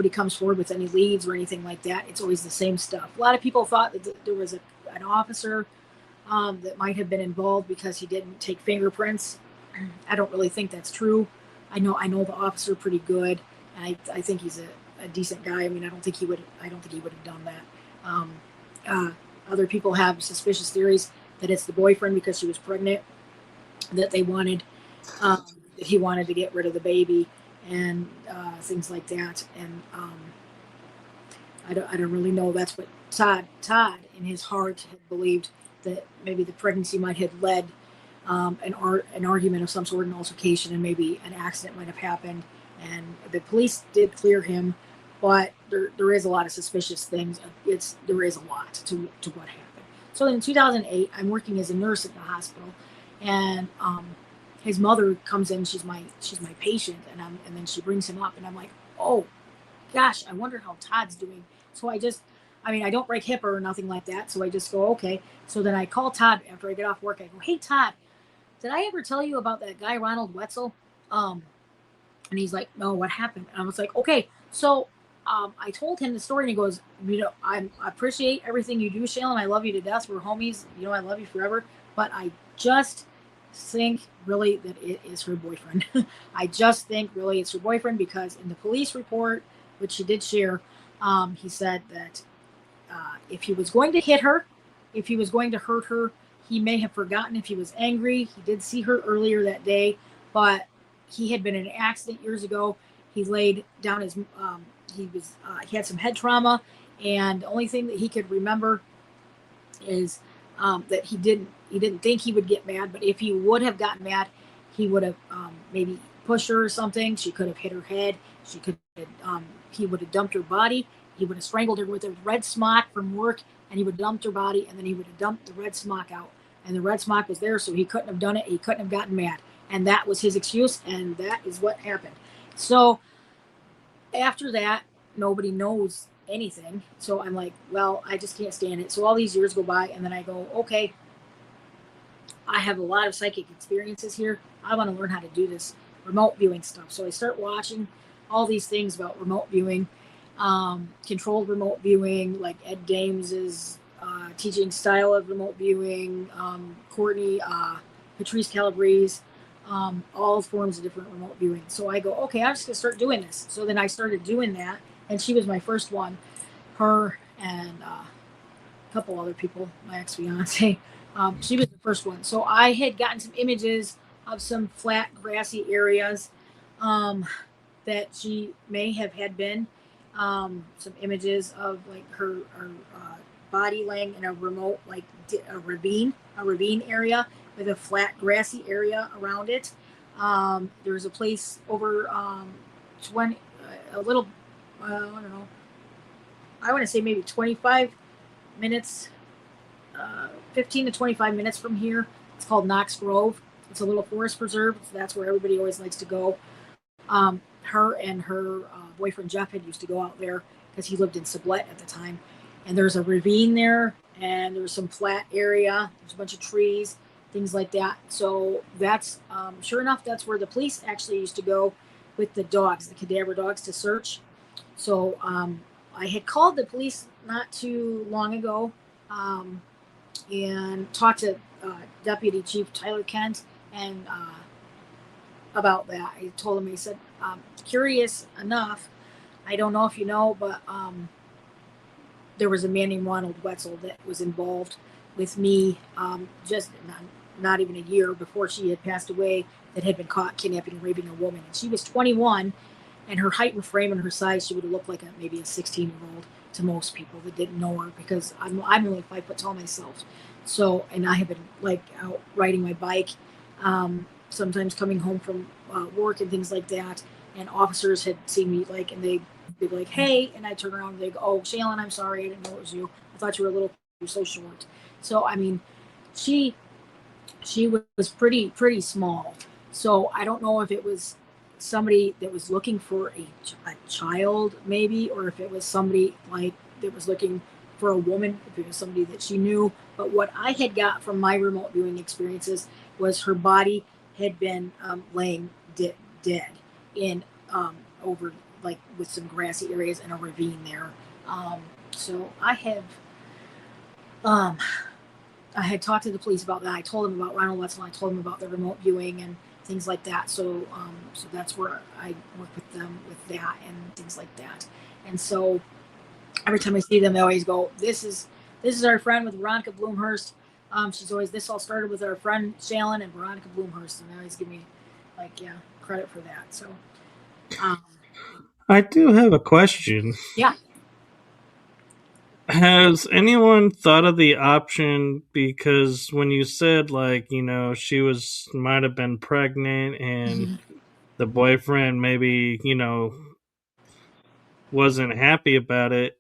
comes forward with any leads or anything like that. It's always the same stuff. A lot of people thought that there was an officer that might have been involved because he didn't take fingerprints. I don't really think that's true. I know the officer pretty good, and I think he's a decent guy. I mean, I don't think he would have done that. Other people have suspicious theories that it's the boyfriend because she was pregnant, that they wanted, that he wanted to get rid of the baby, and things like that. And I don't really know. That's what Todd in his heart had believed, that maybe the pregnancy might have led an argument of some sort, an altercation, and maybe an accident might have happened. And the police did clear him, but there is a lot of suspicious things. There is a lot to what happened. So in 2008, I'm working as a nurse at the hospital, and his mother comes in. She's my patient, and then she brings him up, and I'm like, "Oh gosh, I wonder how Todd's doing." So I don't break HIPAA or nothing like that. So I just go, "Okay." So then I call Todd after I get off work. I go, "Hey Todd, did I ever tell you about that guy Ronald Wetzel?" And he's like, "No, what happened?" And I was like, "Okay." So I told him the story, and he goes, I appreciate everything you do, Shallen. I love you to death. We're homies. I love you forever. But I just think really that it is her boyfriend. I just think really it's her boyfriend, because in the police report, which she did share, he said that if he was going to hit her, if he was going to hurt her, he may have forgotten if he was angry. He did see her earlier that day, but he had been in an accident years ago. He laid down his, he had some head trauma, and the only thing that he could remember is that he didn't think he would get mad, but if he would have gotten mad, he would have maybe pushed her or something. She could have hit her head. He would have dumped her body. He would have strangled her with a red smock from work, and he would have dumped her body, and then he would have dumped the red smock out. And the red smock was there, so he couldn't have done it. He couldn't have gotten mad. And that was his excuse, and that is what happened. So after that, nobody knows anything. So I'm like, well, I just can't stand it. So all these years go by, and then I go, okay, I have a lot of psychic experiences here. I want to learn how to do this remote viewing stuff. So I start watching all these things about remote viewing, controlled remote viewing, like Ed Dames's teaching style of remote viewing, Courtney, Patrice Calabrese, all forms of different remote viewing. So I go, okay, I'm just gonna start doing this. So then I started doing that, and she was my first one. Her and a couple other people, my ex fiance. She was the first one. So I had gotten some images of some flat, grassy areas that she may have had been. Some images of like her body laying in a remote, like a ravine area with a flat, grassy area around it. There was a place over 20, a little, I don't know, I want to say maybe 25 minutes, 15 to 25 minutes from here. It's called Knox Grove. It's a little forest preserve. So that's where everybody always likes to go. Her and her boyfriend Jeff had used to go out there because he lived in Sublette at the time. And there's a ravine there, and there's some flat area. There's a bunch of trees, things like that. So that's, sure enough, that's where the police actually used to go with the dogs, the cadaver dogs, to search. So I had called the police not too long ago and talked to Deputy Chief Tyler Kent and about that. I told him, I said, curious enough, I don't know if you know, but there was a man named Ronald Wetzel that was involved with me just not even a year before she had passed away, that had been caught kidnapping and raping a woman. And she was 21, and her height and frame and her size, she would have looked like maybe a 16-year-old to most people that didn't know her, because I'm only 5 foot tall myself. So, and I have been like out riding my bike, sometimes coming home from work and things like that. And officers had seen me, like, and they'd be like, hey, and I turn around and they go, oh, Shallen, I'm sorry, I didn't know it was you. I thought you were a little, you're so short. So, I mean, she was pretty small. So I don't know if it was somebody that was looking for a child, maybe, or if it was somebody like that was looking for a woman, if it was somebody that she knew. But what I had got from my remote viewing experiences was her body had been laying dead in over, like, with some grassy areas and a ravine there. So I had talked to the police about that. I told them about Ronald Wetzel. I told them about the remote viewing and things like that. So so that's where I work with them with that and things like that. And so every time I see them, they always go, this is our friend with Veronica Blumhorst. She's always, this all started with our friend Shallen and Veronica Blumhorst, and they always give me, like, yeah, credit for that. So I do have a question. yeah. Has anyone thought of the option, because when you said, like, she might have been pregnant and the boyfriend maybe, wasn't happy about it,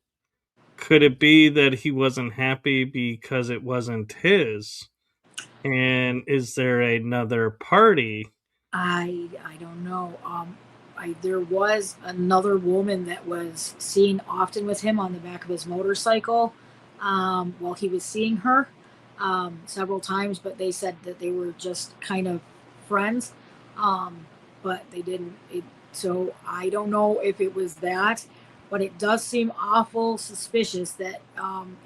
could it be that he wasn't happy because it wasn't his? And is there another party? I don't know. There was another woman that was seen often with him on the back of his motorcycle while he was seeing her several times, but they said that they were just kind of friends, but they didn't. So I don't know if it was that, but it does seem awful suspicious that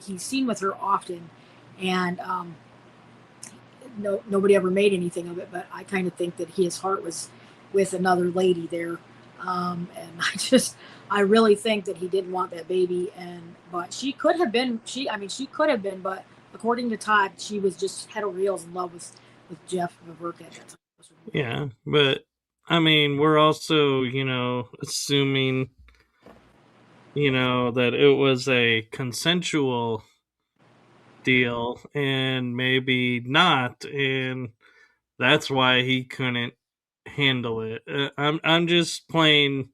he's seen with her often, and nobody ever made anything of it. But I kind of think that his heart was with another lady there, and I really think that he didn't want that baby. But she could have been. She could have been. But according to Todd, she was just head over heels in love with Jeff Viverka. Yeah, but I mean, we're also, assuming, that it was a consensual deal and maybe not, and that's why he couldn't handle it. I'm just playing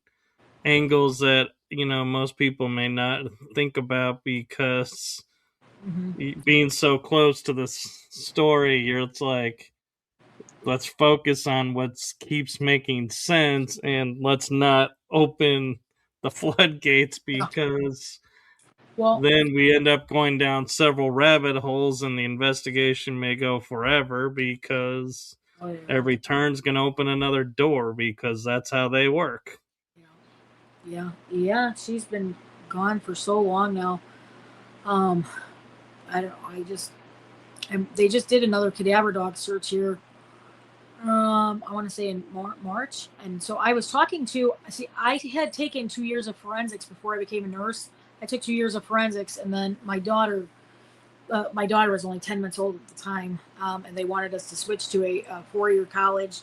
angles that most people may not think about, because being so close to the story, it's like, let's focus on what keeps making sense, and let's not open the floodgates, because then we end up going down several rabbit holes and the investigation may go forever, because every turn's going to open another door, because that's how they work. Yeah. She's been gone for so long now. Um, I don't. I just. And they just did another cadaver dog search here. I want to say in March, and so I was talking to. See, I had taken 2 years of forensics before I became a nurse. I took 2 years of forensics, and then my daughter was only 10 months old at the time, and they wanted us to switch to a 4-year college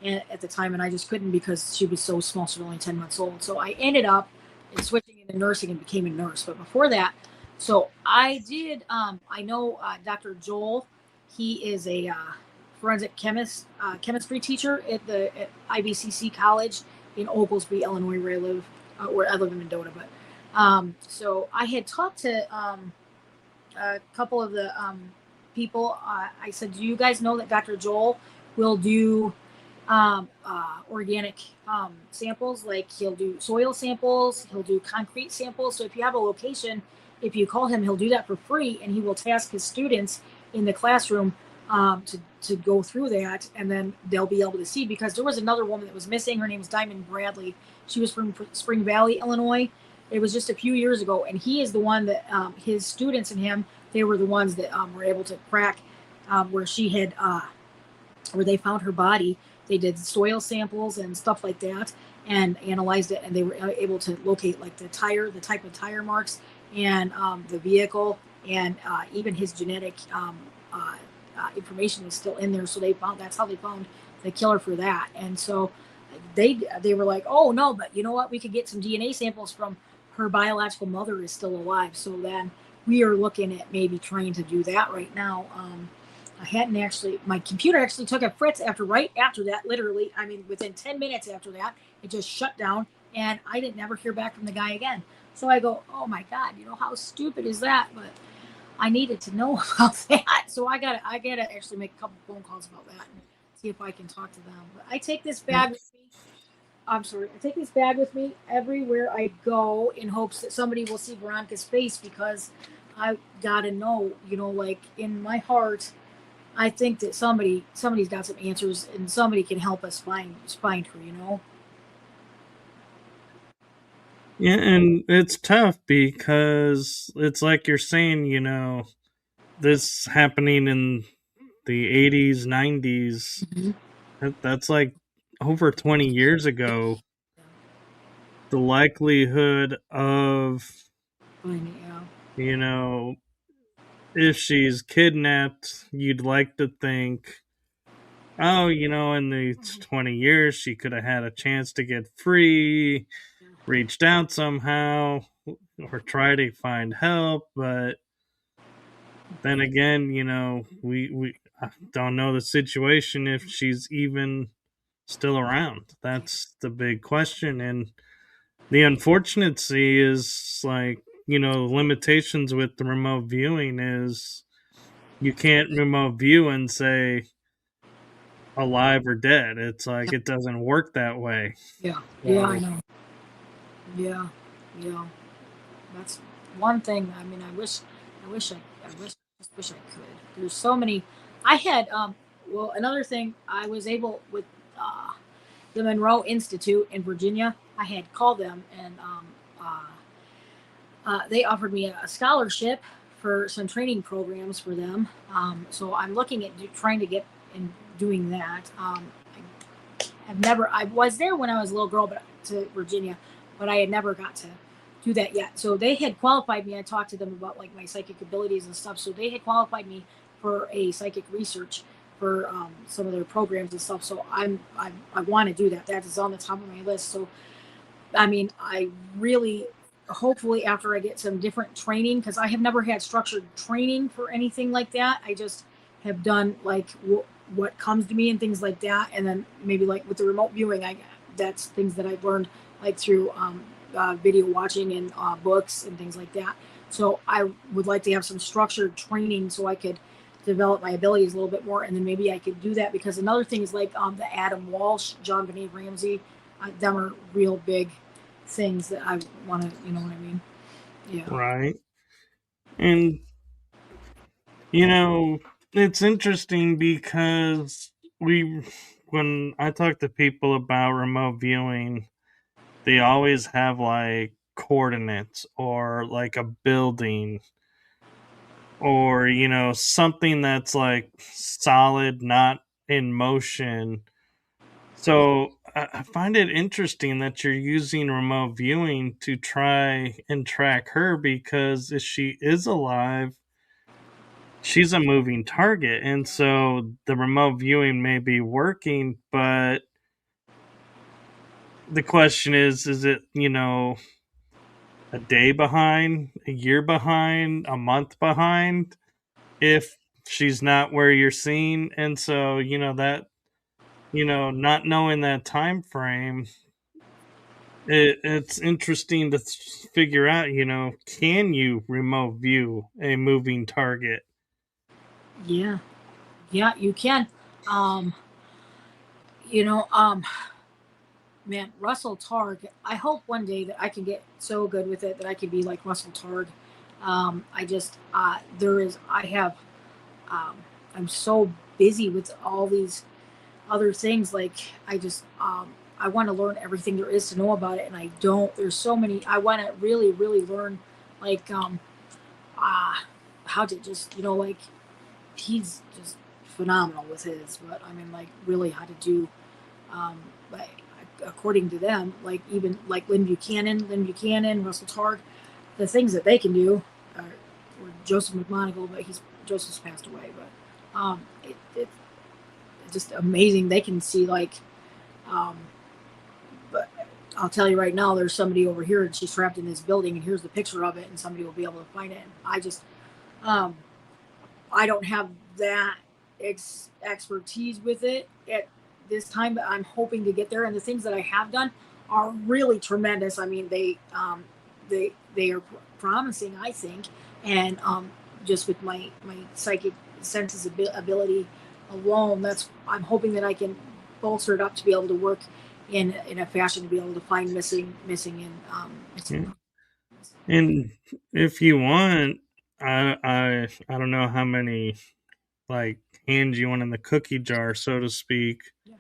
at the time, and I just couldn't because she was so small. She was only 10 months old. So I ended up switching into nursing and became a nurse. But before that, so I did. I know Dr. Joel. He is a forensic chemistry teacher at IBCC College in Oglesby, Illinois, where I live in Mendota. But so I had talked to a couple of the people. I said, "Do you guys know that Dr. Joel will do organic samples? Like he'll do soil samples, he'll do concrete samples. So if you have a location, if you call him, he'll do that for free, and he will task his students in the classroom to go through that, and then they'll be able to see." Because there was another woman that was missing. Her name is Diamond Bradley. She was from Spring Valley, Illinois. It was just a few years ago, and he is the one that his students and him, they were the ones that were able to crack where she had where they found her body. They did soil samples and stuff like that and analyzed it, and they were able to locate like the type of tire marks, and the vehicle, and even his genetic information was still in there. So that's how they found the killer for that. And so they were like, "Oh no, but you know what? We could get some DNA samples from her biological mother is still alive." So then we are looking at maybe trying to do that right now. I hadn't actually, my computer actually took a fritz right after that, literally. I mean, within 10 minutes after that, it just shut down, and I didn't never hear back from the guy again. So I go, "Oh my God, how stupid is that?" But I needed to know about that. So I gotta actually make a couple phone calls about that and see if I can talk to them. But I take this bag with me. I'm sorry. I take this bag with me everywhere I go in hopes that somebody will see Veronica's face, because I gotta know, like in my heart, I think that somebody's got some answers, and somebody can help us find her. Yeah, and it's tough because it's like you're saying, this happening in the 80s, 90s, Mm-hmm. that's like over 20 years ago. The likelihood of, Yeah. you know, if she's kidnapped, you'd like to think, oh, in these 20 years, she could have had a chance to get free, reached out somehow, or try to find help. But then again, we don't know the situation if she's even still around. That's the big question. And the unfortunacy is like, limitations with the remote viewing is you can't remote view and say alive or dead. It's like it doesn't work that way. Yeah. Yeah, I So know. Yeah. Yeah. That's one thing. I mean, I just wish I could. There's so many. I had well, another thing, I was able with uh the Monroe Institute in Virginia. I had called them, and they offered me a scholarship for some training programs for them. So I'm looking at trying to get in doing that. I was there when I was a little girl, but to Virginia, but I had never got to do that yet. So they had qualified me. I talked to them about like my psychic abilities and stuff. So they had qualified me for a psychic research for some of their programs and stuff. So I want to do that. That is on the top of my list. So I mean, I really, hopefully after I get some different training, because I have never had structured training for anything like that. I just have done like what comes to me and things like that, and then maybe like with the remote viewing, that's things that I've learned like through video watching and books and things like that. So I would like to have some structured training so I could develop my abilities a little bit more, and then maybe I could do that, because another thing is like the Adam Walsh, John Benet Ramsey, them are real big things that I want to, you know what I mean? Yeah. right. And you know, it's interesting because when I talk to people about remote viewing, they always have like coordinates or like a building or something that's like solid, not in motion. So I find it interesting that you're using remote viewing to try and track her, because if she is alive, she's a moving target, and so the remote viewing may be working, but the question is it a day behind, a year behind, a month behind if she's not where you're seeing? And so that not knowing that time frame, it's interesting to figure out, can you remote view a moving target? Yeah, yeah, you can. Um, you know, um, Man, Russell Targ. I hope one day that I can get so good with it that I can be like Russell Targ. I just there is I have I'm so busy with all these other things. Like I want to learn everything there is to know about it, and I don't. There's so many. I want to really, really learn, like uh, how to just like he's just phenomenal with his. But I mean, like really how to do. But according to them, like even like Lynn Buchanan, Russell Targ, the things that they can do, or Joseph McMonagle, but Joseph's passed away. But it's just amazing. They can see like, um, but I'll tell you right now, there's somebody over here and she's trapped in this building, and here's the picture of it, and somebody will be able to find it. And um, I don't have that expertise with it at this time, but I'm hoping to get there. And the things that I have done are really tremendous. I mean, they are promising, I think, and just with my psychic senses ability alone, I'm hoping that I can bolster it up to be able to work in a fashion to be able to find missing. Yeah. And if you want, I don't know how many like hands you want in the cookie jar, so to speak. Yeah.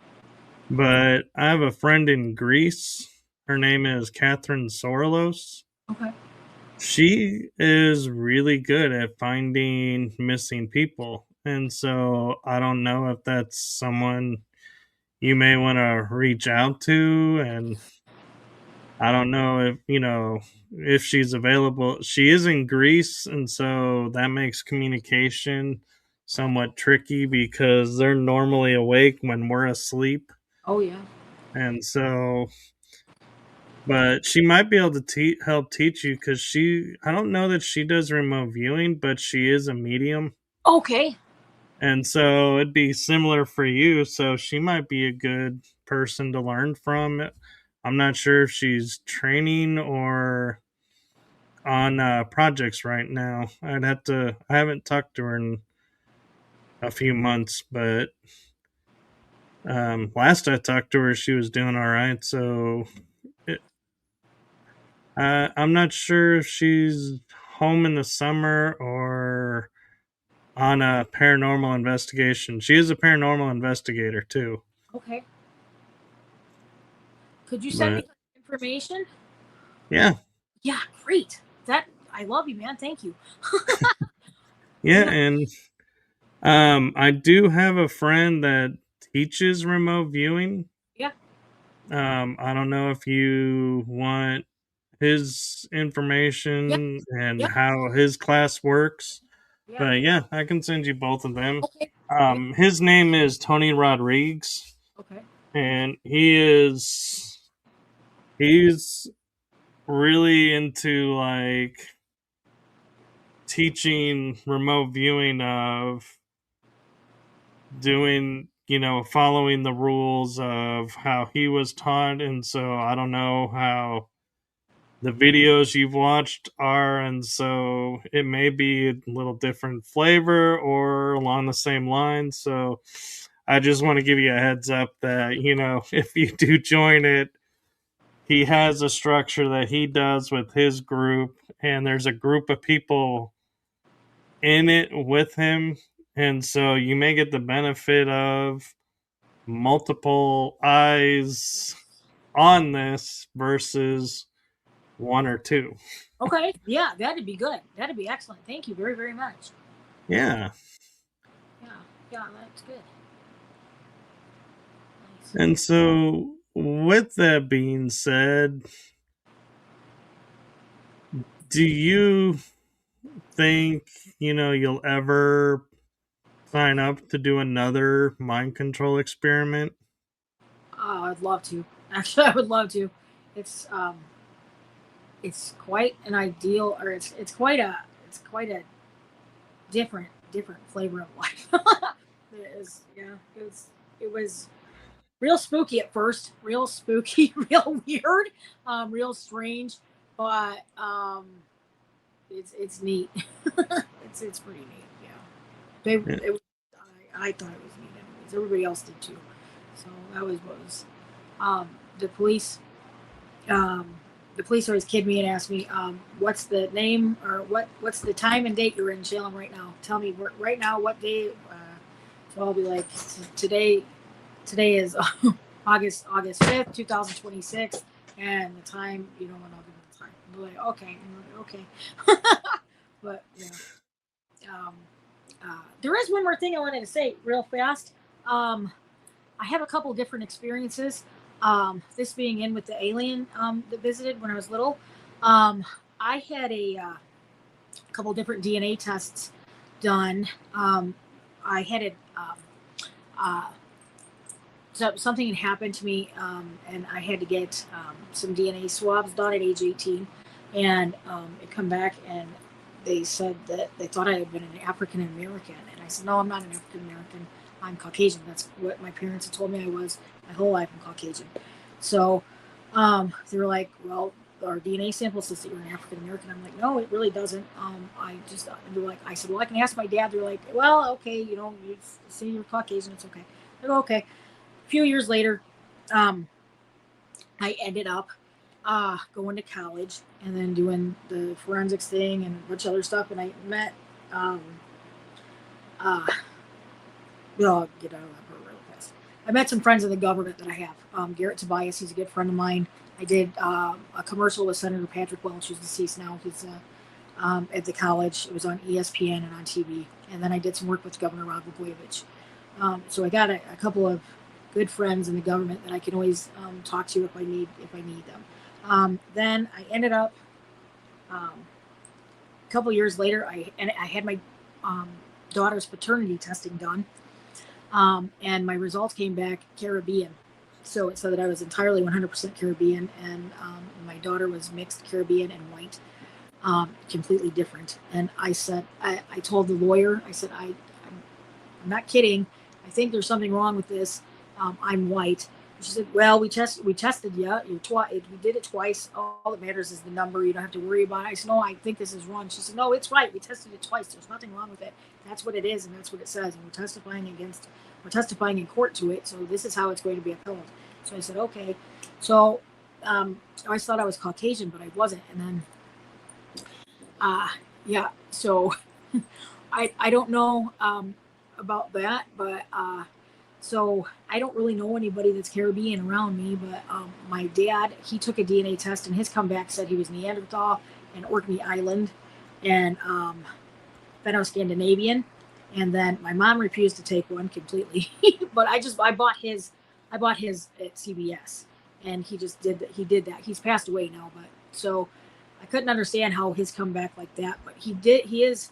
But I have a friend in Greece. Her name is Catherine Soros. Okay. She is really good at finding missing people. And so I don't know if that's someone you may want to reach out to. And I don't know if, if she's available. She is in Greece. And so that makes communication somewhat tricky because they're normally awake when we're asleep. Oh yeah. And so, but she might be able to help teach you, because I don't know that she does remote viewing, but she is a medium. Okay. And so it'd be similar for you. So she might be a good person to learn from. I'm not sure if she's training or on projects right now. I haven't talked to her in a few months, but last I talked to her, she was doing all right. So it, I'm not sure if she's home in the summer or on a paranormal investigation. She is a paranormal investigator too. Okay. Could you send me But information? yeah, Yeah, great. That I love you, man. Thank you. yeah, You know, and I do have a friend that teaches remote viewing. yeah, I don't know if you want his yeah, information and yeah, how his class works, yeah. but yeah, I can send you both of them. Okay, yeah, His name is Tony Rodriguez, okay, and he's really into like teaching remote viewing of doing, following the rules of how he was taught. And so I don't know how the videos you've watched are, and so it may be a little different flavor or along the same lines. So I just want to give you a heads up that, if you do join it, he has a structure that he does with his group, and there's a group of people in it with him. And so you may get the benefit of multiple eyes on this versus 1 or 2. Okay. Yeah, that'd be good. That'd be excellent. Thank you very, very much. Yeah. Yeah, that's good. Nice. And so, with that being said, do you think, you'll ever sign up to do another mind control experiment? Oh, I'd love to. Actually, I would love to. It's quite an ideal, or it's quite a different flavor of life. It is, yeah. It was real spooky at first, real spooky, real weird, real strange, but it's neat. It's pretty neat. Yeah, I thought it was neat. Anyways, everybody else did too. So that was what was. The police. The police always kid me and ask me, "What's the name or what's the time and date you're in Shallen right now? Tell me right now what day." So I'll be like, "Today is August 5th, 2026, and the time, and I'll give them the time." I'll be like, "Okay." But yeah. There is one more thing I wanted to say real fast. I have a couple different experiences. This being in with the alien that visited when I was little. I had a couple different DNA tests done. I had it. So something had happened to me, and I had to get some DNA swabs done at age 18, and it come back and they said that they thought I had been an African American, and I said, "No, I'm not an African American. I'm Caucasian. That's what my parents had told me I was my whole life. I'm Caucasian." So they were like, "Well, our DNA sample says that you're an African American." I'm like, "No, it really doesn't." They're like, I said, "Well, I can ask my dad." They're like, "Well, okay, you say you're Caucasian, it's okay." I go, "Okay." A few years later, I ended up going to college and then doing the forensics thing and a bunch of other stuff. And I met, I'll get out of that part real fast. I met some friends in the government that I have. Garrett Tobias, he's a good friend of mine. I did a commercial with Senator Patrick Welch, who's deceased now. He's at the college. It was on ESPN and on TV. And then I did some work with Governor Robert Bettner. So I got a couple of good friends in the government that I can always talk to if I need them. Then I ended up a couple years later. I had my daughter's paternity testing done, and my results came back Caribbean. So it said that I was entirely 100% Caribbean, and my daughter was mixed Caribbean and white, completely different. And I said, I told the lawyer, I said, I'm not kidding. I think there's something wrong with this. I'm white. She said, "Well, we tested you. We did it twice. All that matters is the number. You don't have to worry about it." I said, "No, I think this is wrong." She said, "No, it's right. We tested it twice. There's nothing wrong with it. That's what it is, and that's what it says. And we're testifying in court to it. So this is how it's going to be upheld." So I said, "Okay." So I always thought I was Caucasian, but I wasn't. And then, yeah. So I don't know about that, but. So I don't really know anybody that's Caribbean around me, but my dad, he took a DNA test, and his comeback said he was Neanderthal and Orkney Island and Fenno-Scandinavian. And then my mom refused to take one completely, but I bought his at CBS, and he did that. He's passed away now, but so I couldn't understand how his comeback like that, but his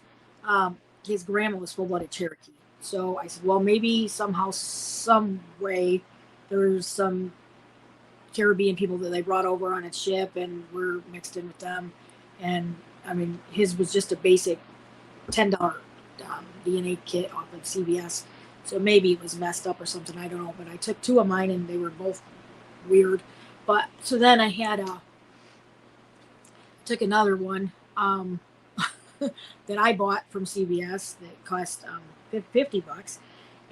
grandma was full-blooded Cherokee. So I said, well, maybe somehow, some way, there's some Caribbean people that they brought over on a ship, and we're mixed in with them. And I mean, his was just a basic $10 DNA kit off of CVS. So maybe it was messed up or something. I don't know. But I took two of mine, and they were both weird. But so then I took another one that I bought from CVS that cost $50,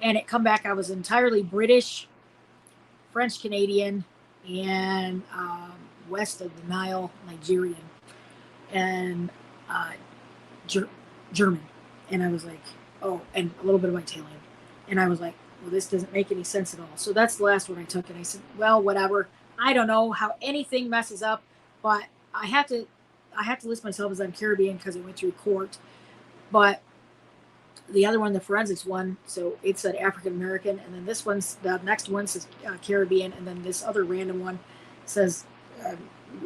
and it come back I was entirely British, French Canadian, and west of the Nile, Nigerian, and German. And I was like, oh, and a little bit of Italian. And I was like, well, this doesn't make any sense at all. So that's the last one I took, and I said, well, whatever. I don't know how anything messes up, but I have to list myself as I'm Caribbean because I went through court. But the other one, the forensics one, so it said African American, and then the next one says Caribbean, and then this other random one says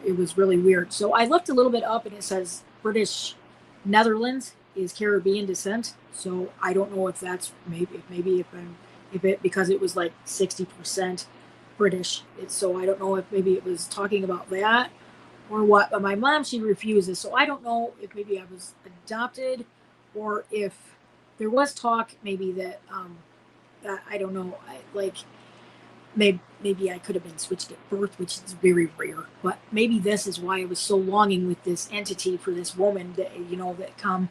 it was really weird. So I looked a little bit up, and it says British Netherlands is Caribbean descent. So I don't know if that's because it was like 60% British. So I don't know if maybe it was talking about that or what. But my mom, she refuses. So I don't know if maybe I was adopted or if there was talk maybe that I don't know. Maybe I could have been switched at birth, which is very rare. But maybe this is why I was so longing with this entity for this woman that that come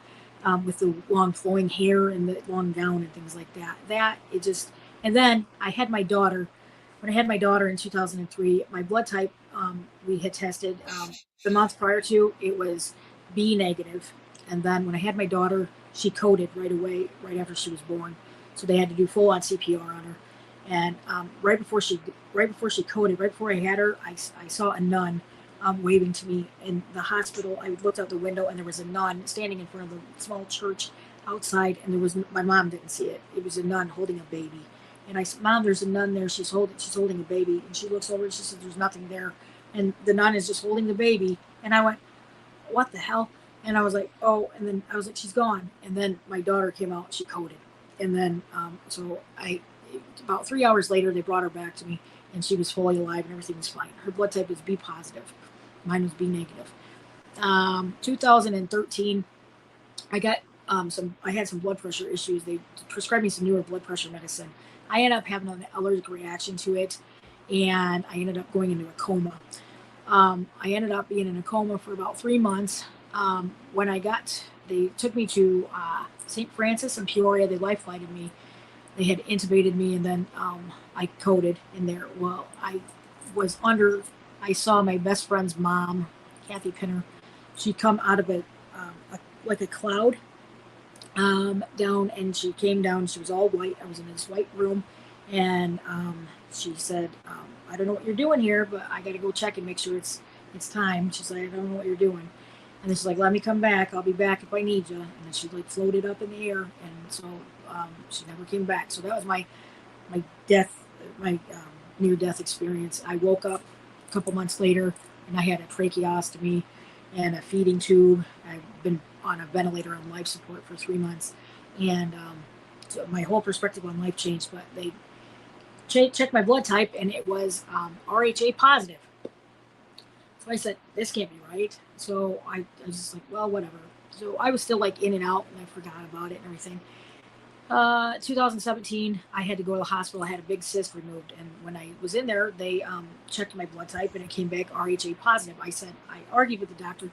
with the long flowing hair and the long gown and things like that. And then I had my daughter. When I had my daughter in 2003, my blood type we had tested the month prior to, it was B negative, and then when I had my daughter, she coded right away, right after she was born. So they had to do full on CPR on her. And right before she coded, right before I had her, I saw a nun waving to me in the hospital. I looked out the window and there was a nun standing in front of the small church outside, and my mom didn't see it. It was a nun holding a baby. And I said, "Mom, there's a nun there. She's holding a baby." And she looks over and she says, "There's nothing there." And the nun is just holding the baby. And I went, "What the hell?" And I was like, "Oh," and then I was like, "She's gone." And then my daughter came out, she coded. And then, about 3 hours later, they brought her back to me, and she was fully alive and everything was fine. Her blood type was B positive. Mine was B negative. 2013, I got I had some blood pressure issues. They prescribed me some newer blood pressure medicine. I ended up having an allergic reaction to it, and I ended up going into a coma. I ended up being in a coma for about 3 months. They took me to St. Francis in Peoria. They life-flighted me. They had intubated me, and then I coded in there. Well, I saw my best friend's mom, Kathy Pinner. She'd come out of like a cloud down, and she came down. She was all white. I was in this white room, and she said, "I don't know what you're doing here, but I got to go check and make sure it's time." She's like, "I don't know what you're doing." And then she's like, "Let me come back. I'll be back if I need you." And then she floated up in the air, and so she never came back. So that was my near-death experience. I woke up a couple months later, and I had a tracheostomy and a feeding tube. I've been on a ventilator on life support for 3 months, and so my whole perspective on life changed. But they checked my blood type, and it was RHA positive. So I said, "This can't be right." So I was just like, well, whatever. So I was still in and out, and I forgot about it and everything. 2017, I had to go to the hospital. I had a big cyst removed, and when I was in there, they checked my blood type, and it came back RHA positive. I argued with the doctor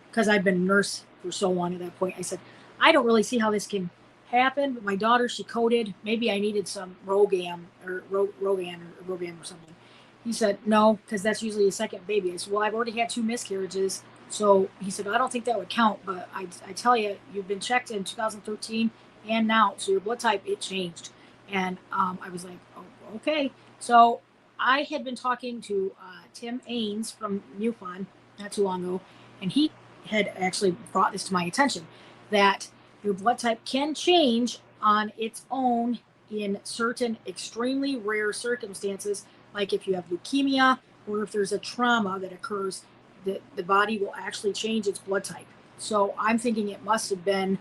because I'd been a nurse for so long at that point. I said, "I don't really see how this can happen, but my daughter, she coded. Maybe I needed some Rogan or something." He said, "No, because that's usually a second baby." I said, "Well, I've already had 2 miscarriages." So he said, "I don't think that would count, but I tell you, you've been checked in 2013 and now, so your blood type, it changed." And I was like, "Oh, okay." So I had been talking to Tim Ains from MUFONand not too long ago, and he had actually brought this to my attention, that your blood type can change on its own in certain extremely rare circumstances, like if you have leukemia or if there's a trauma that occurs, the body will actually change its blood type. So I'm thinking it must have been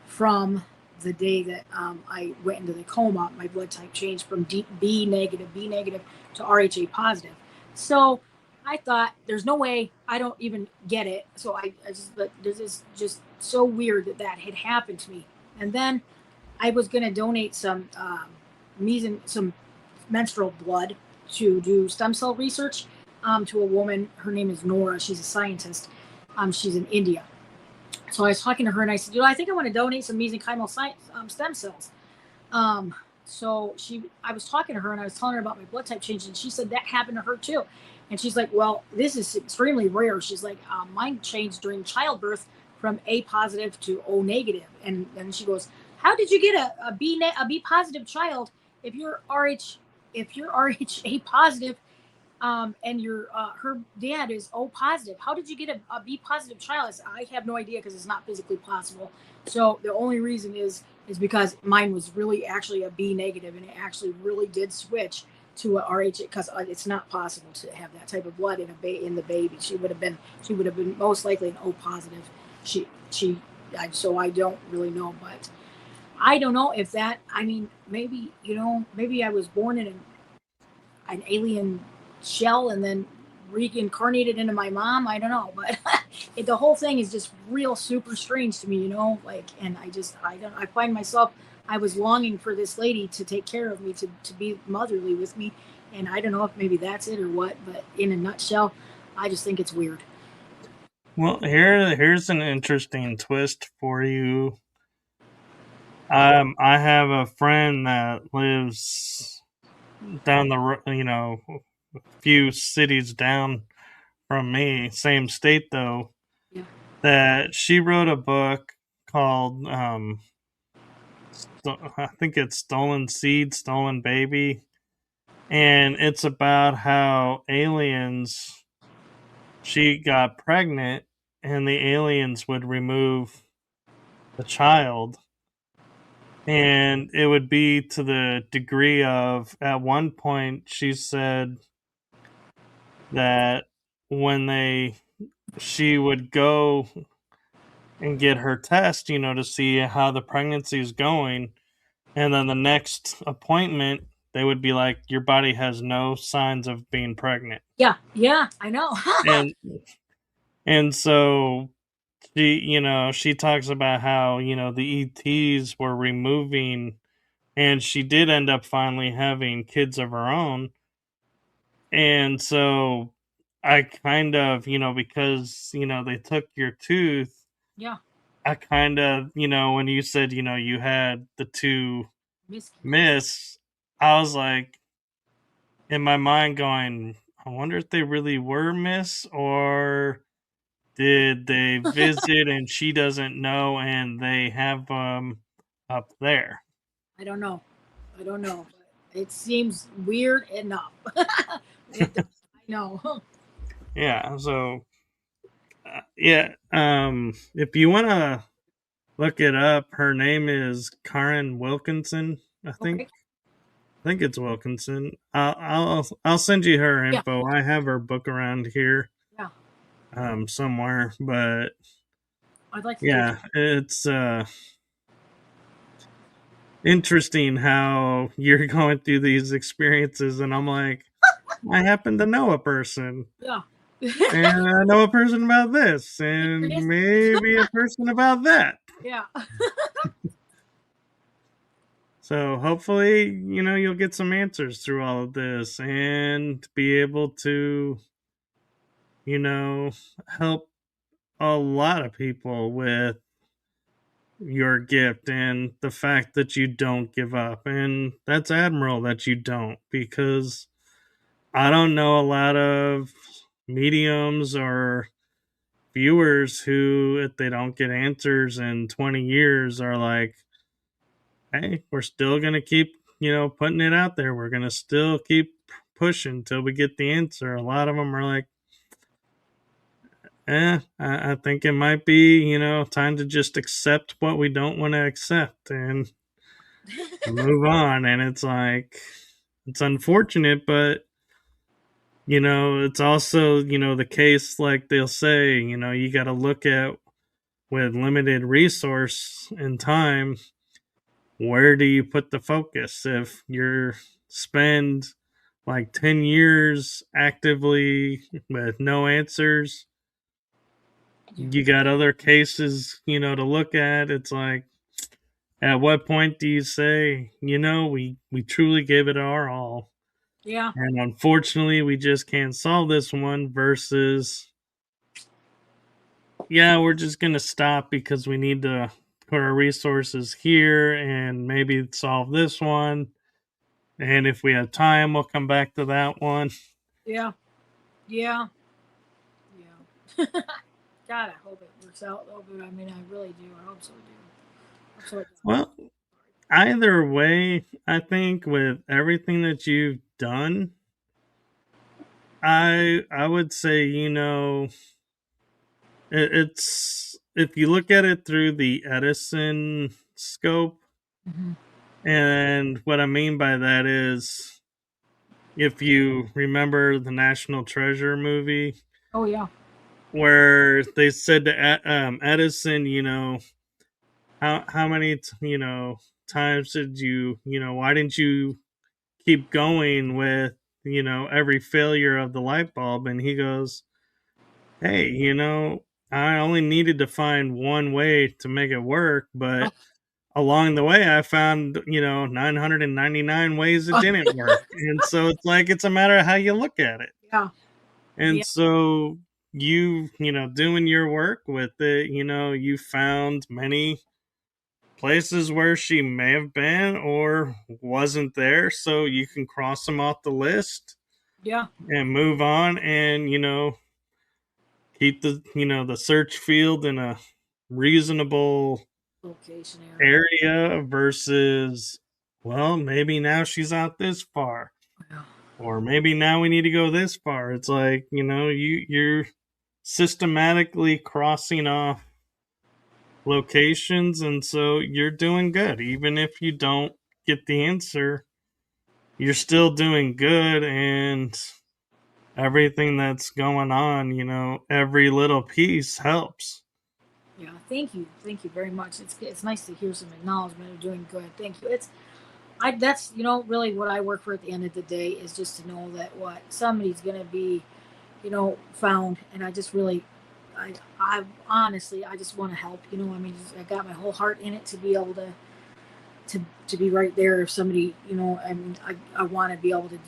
from the day that I went into the coma. My blood type changed from B negative to RHA positive. So I thought, there's no way, I don't even get it. So I just, this is just so weird that had happened to me. And then I was going to donate some menstrual blood to do stem cell research to a woman. Her name is Nora. She's a scientist. She's in India. So I was talking to her, and I said, "I think I want to donate some mesenchymal stem cells." So I was talking to her, and I was telling her about my blood type change, and she said that happened to her too. And she's like, "Well, this is extremely rare." She's like, "Mine changed during childbirth from A positive to O negative." And then she goes, "How did you get a B positive child if you're RHA positive And your her dad is O positive. How did you get a B positive child? I have no idea because it's not physically possible. So the only reason is because mine was really actually a B negative, and it actually really did switch to a RH because it's not possible to have that type of blood in the baby. She would have been most likely an O positive. So I don't really know, but I don't know if that. I mean, maybe maybe I was born in an alien shell and then reincarnated into my mom. I don't know, but the whole thing is just real super strange to me, like, and I find myself, I was longing for this lady to take care of me, to be motherly with me. And I don't know if maybe that's it or what, but in a nutshell, I just think it's weird. Well, here's an interesting twist for you. I have a friend that lives down a few cities down from me, same state though. Yeah. That she wrote a book called I think it's Stolen Seed, Stolen Baby, and it's about how aliens. She got pregnant, and the aliens would remove the child, and it would be to the degree of, at one point she said that when she would go and get her test, to see how the pregnancy is going, and then the next appointment they would be like, your body has no signs of being pregnant. Yeah, yeah, I know. and and so she talks about how the ETs were removing, and she did end up finally having kids of her own. And so I kind of, because they took your tooth, Yeah, I kind of, when you said you had the two miss. miss, I was like, in my mind going, I wonder if they really were miss, or did they visit and she doesn't know and they have them up there? I don't know. I don't know. But it seems weird enough. It does. I know. Yeah. So, yeah. If you want to look it up, her name is Karen Wilkinson. I think. Okay. I think it's Wilkinson. I'll send you her Yeah. info. I have her book around here, Yeah. somewhere, but I'd like to do it. yeah, it's interesting how you're going through these experiences, and I'm like, I happen to know a person, Yeah. and I know a person about this, Here and it is. maybe a person about that. Yeah. So hopefully, you'll get some answers through all of this and be able to, you know, help a lot of people with your gift and the fact that you don't give up. And that's admirable that you don't, because I don't know a lot of mediums or viewers who, if they don't get answers in 20 years, are like, hey, we're still going to keep, putting it out there. We're going to still keep pushing till we get the answer. A lot of them are like, I think it might be, time to just accept what we don't want to accept and move on. And it's like, it's unfortunate, but, it's also, the case, like they'll say, you got to look at, with limited resource and time, where do you put the focus? If you're spend like 10 years actively with no answers, Yeah. you got other cases, to look at. It's like, at what point do you say, we truly gave it our all, Yeah. and unfortunately we just can't solve this one, versus, yeah, we're just going to stop because we need to put our resources here and maybe solve this one. And if we have time, we'll come back to that one. Yeah. Yeah. Yeah. God, I hope it works out though. But I mean, I really do. I hope so. I hope so. It does. Well, either way, I think with everything that you've done, I would say, it's if you look at it through the Edison scope, Hmm. and what I mean by that is if you remember the National Treasure movie Oh yeah. where they said to Edison, how many times did why didn't you keep going with every failure of the light bulb? And he goes, hey, I only needed to find one way to make it work, but along the way I found 999 ways it didn't work. And so it's like it's a matter of how you look at it. Yeah. And Yeah. so doing your work with it, you found many places where she may have been or wasn't there, so you can cross them off the list Yeah. and move on, and keep the search field in a reasonable Location area. area versus, well, maybe now she's out this far, Yeah. or maybe now we need to go this far. It's like, you're systematically crossing off locations, and so you're doing good. Even if you don't get the answer, you're still doing good, and everything that's going on, every little piece helps. Yeah. Thank you very much. It's nice to hear some acknowledgement of doing good. Thank you. It's I that's really what I work for at the end of the day is just to know that what somebody's gonna be found, and I just really I honestly I just want to help. I mean, I got my whole heart in it to be able to be right there if somebody I mean I want to be able to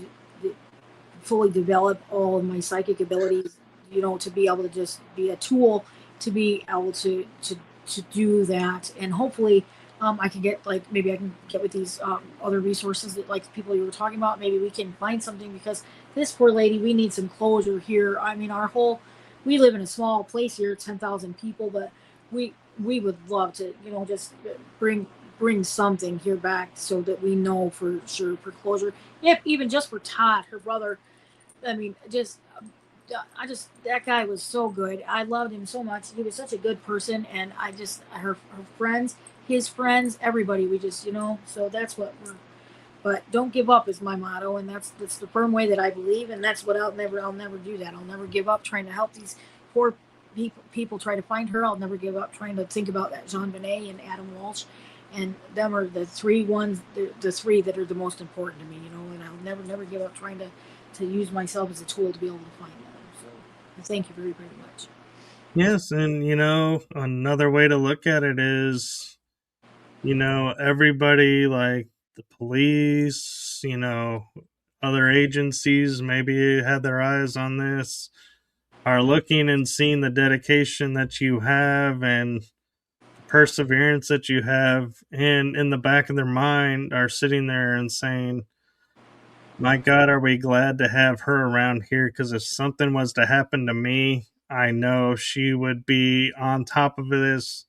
fully develop all of my psychic abilities, to be able to just be a tool to be able to do that. And hopefully I can get, like, maybe I can get with these other resources that, like, people you were talking about, maybe we can find something, because this poor lady, we need some closure here. I mean, we live in a small place here, 10,000 people, but we would love to, just bring something here back so that we know for sure for closure, if even just for Todd, her brother. I mean, that guy was so good. I loved him so much. He was such a good person, and her friends, his friends, everybody. We just, so that's what we're. But don't give up is my motto, and that's the firm way that I believe, and that's what I'll never do that. I'll never give up trying to help these poor people try to find her. I'll never give up trying to think about that Jean Benet and Adam Walsh, and them are the the three that are the most important to me. And I'll never give up trying to use myself as a tool to be able to find them. So thank you very, very much. Yes, and another way to look at it is, everybody, like the police, other agencies maybe had their eyes on this, are looking and seeing the dedication that you have and the perseverance that you have, and in the back of their mind are sitting there and saying, my God, are we glad to have her around here? Because if something was to happen to me, I know she would be on top of this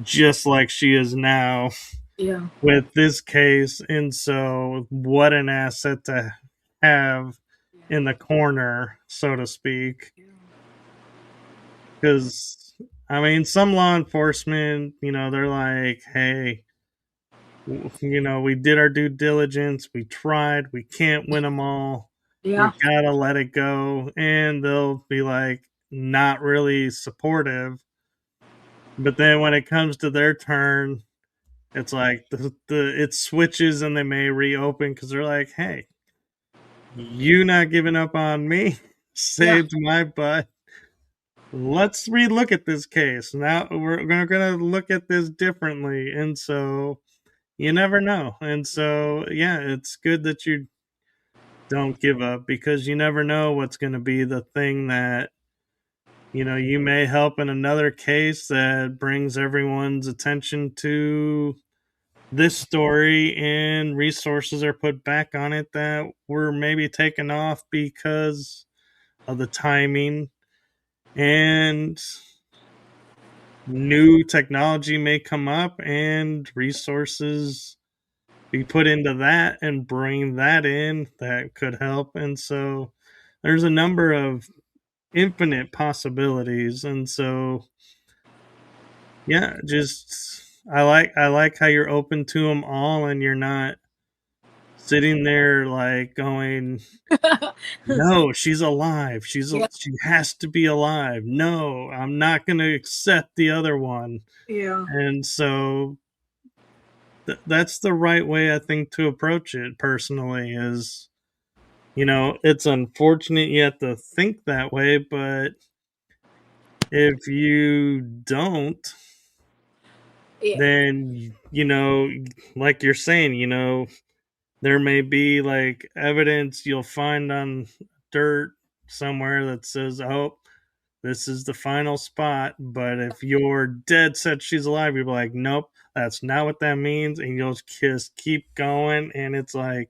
just like she is now Yeah. with this case. And so, what an asset to have in the corner, so to speak. Yeah. Because, I mean, some law enforcement, they're like, hey, we did our due diligence, we tried, we can't win them all, we Yeah. gotta let it go, and they'll be like not really supportive. But then when it comes to their turn, it's like it switches, and they may reopen because they're like, hey, you not giving up on me Yeah. saved my butt. Let's relook at this case. Now we're gonna look at this differently. And so you never know. And so, yeah, it's good that you don't give up, because you never know what's going to be the thing that, you may help in another case that brings everyone's attention to this story, and resources are put back on it that were maybe taken off because of the timing, and new technology may come up and resources be put into that and bring that in that could help. And so there's a number of infinite possibilities, and so yeah, just I like how you're open to them all, and you're not sitting there like going, no, she's alive. Yeah, She has to be alive. No, I'm not going to accept the other one. yeah, And so that's the right way I think to approach it personally is, it's unfortunate you have to think that way, but if you don't, yeah, then like you're saying, there may be like evidence you'll find on dirt somewhere that says, "Oh, this is the final spot." But if you're dead set she's alive, you'll be like, "Nope, that's not what that means," and you'll just keep going, and it's like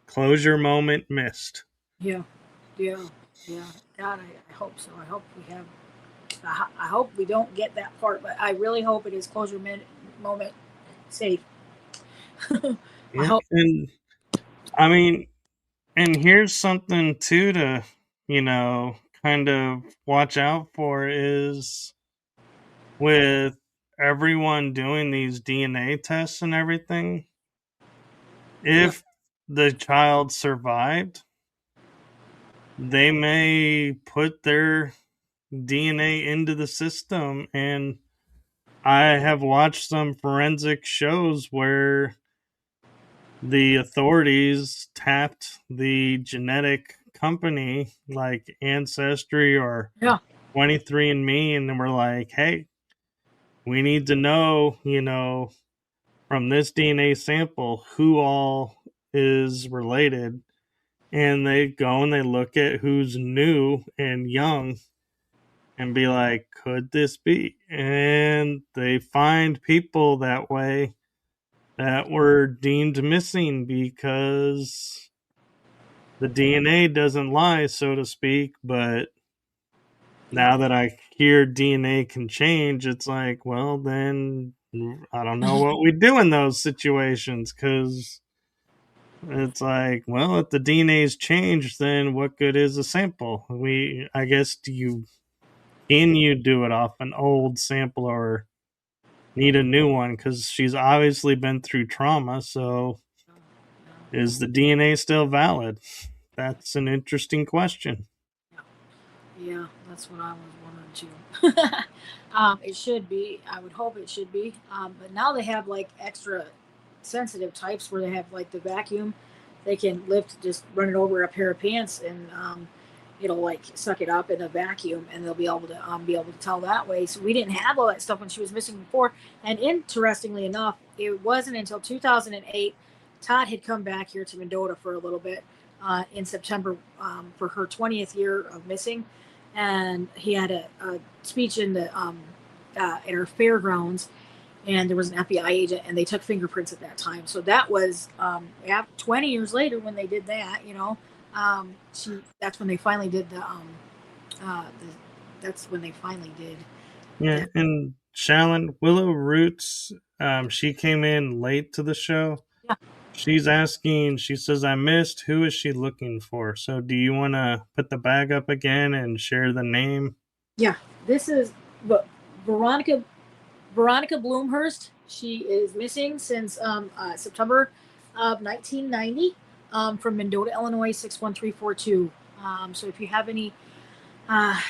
closure moment missed. yeah, yeah, yeah. God, I hope so. I hope we have. I hope we don't get that part, but I really hope it is moment safe. I Yeah, hope. and I mean, and here's something too to you know kind of watch out for is with everyone doing these DNA tests and everything, Yeah, if the child survived, they may put their DNA into the system. And I have watched some forensic shows where the authorities tapped the genetic company like Ancestry or yeah, 23andMe, and then we're like, hey, we need to know, from this DNA sample who all is related. And they go and they look at who's new and young and be like, could this be? And they find people that way that were deemed missing because the DNA doesn't lie, so to speak. But yeah. now that I hear DNA can change, it's like, well, then I don't know what we do in those situations because it's like, well, if the DNA's changed, then what good is a sample? I guess, can you do it off an old sample or need a new one? Because she's obviously been through trauma. So is the DNA still valid? That's an interesting question. Yeah, that's what I was wondering too. It should be. I would hope it should be. But now they have like extra sensitive types where they have like the vacuum. They can lift, just run it over a pair of pants, and it'll like suck it up in a vacuum, and they'll be able to tell that way. So we didn't have all that stuff when she was missing before. And interestingly enough, it wasn't until 2008 Todd had come back here to Mendota for a little bit in September for her 20th year of missing, and he had a speech in the at our fairgrounds, and there was an FBI agent, and they took fingerprints at that time. So that was 20 years later when they did that. That's when they finally did that's when they finally did Yeah, that. and Shallen Willow Roots, she came in late to the show. Yeah, She's asking, she says, I missed. Who is she looking for? So do you want to put the bag up again and share the name? yeah. This is Veronica Blumhorst. She is missing since September of 1990 from Mendota, Illinois 61342. So if you have uh,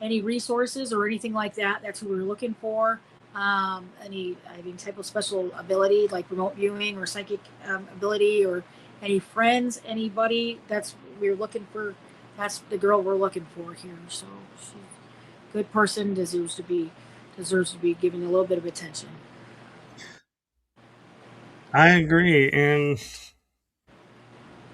any resources or anything like that, that's who we're looking for. Any type of special ability like remote viewing or psychic ability, or any friends, anybody, that's we're looking for. That's the girl we're looking for here. So she's a good person, deserves to be given a little bit of attention. I agree. And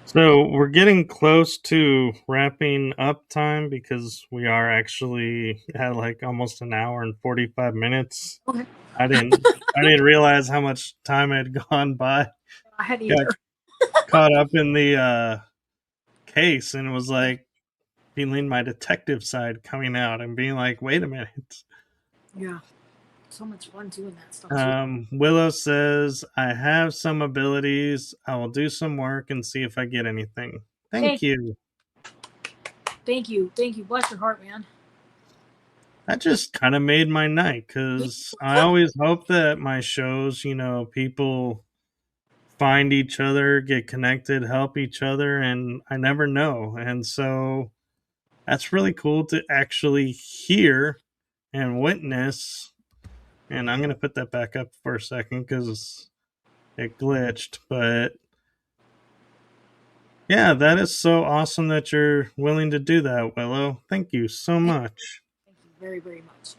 so we're getting close to wrapping up time because we are actually at like almost an hour and 45 minutes. Okay. I didn't realize how much time had gone by. I hadn't Got either. caught up in the case, and it was like feeling my detective side coming out and being like, wait a minute. Yeah. So much fun doing that stuff too. Willow says, I have some abilities. I will do some work and see if I get anything. Thank Thank you. Thank you. Bless your heart, man. That just kind of made my night because I always hope that my shows, people find each other, get connected, help each other, and I never know. And so that's really cool to actually hear and witness. And I'm going to put that back up for a second because it glitched. But yeah, that is so awesome that you're willing to do that, Willow. Thank you so much. Thank you very, very much.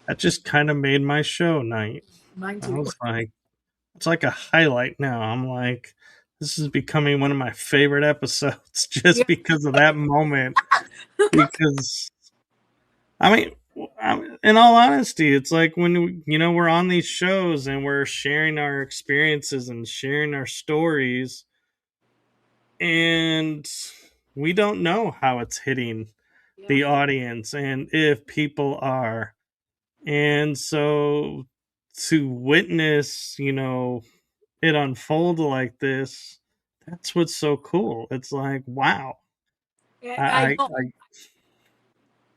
That just kind of made my show night. Mine I too. was like, it's like a highlight now. I'm like, this is becoming one of my favorite episodes just because of that moment. Because, I mean, in all honesty, it's like when we're on these shows and we're sharing our experiences and sharing our stories, and we don't know how it's hitting the audience and if people are. And so to witness, it unfold like this, that's what's so cool. It's like, wow. I know.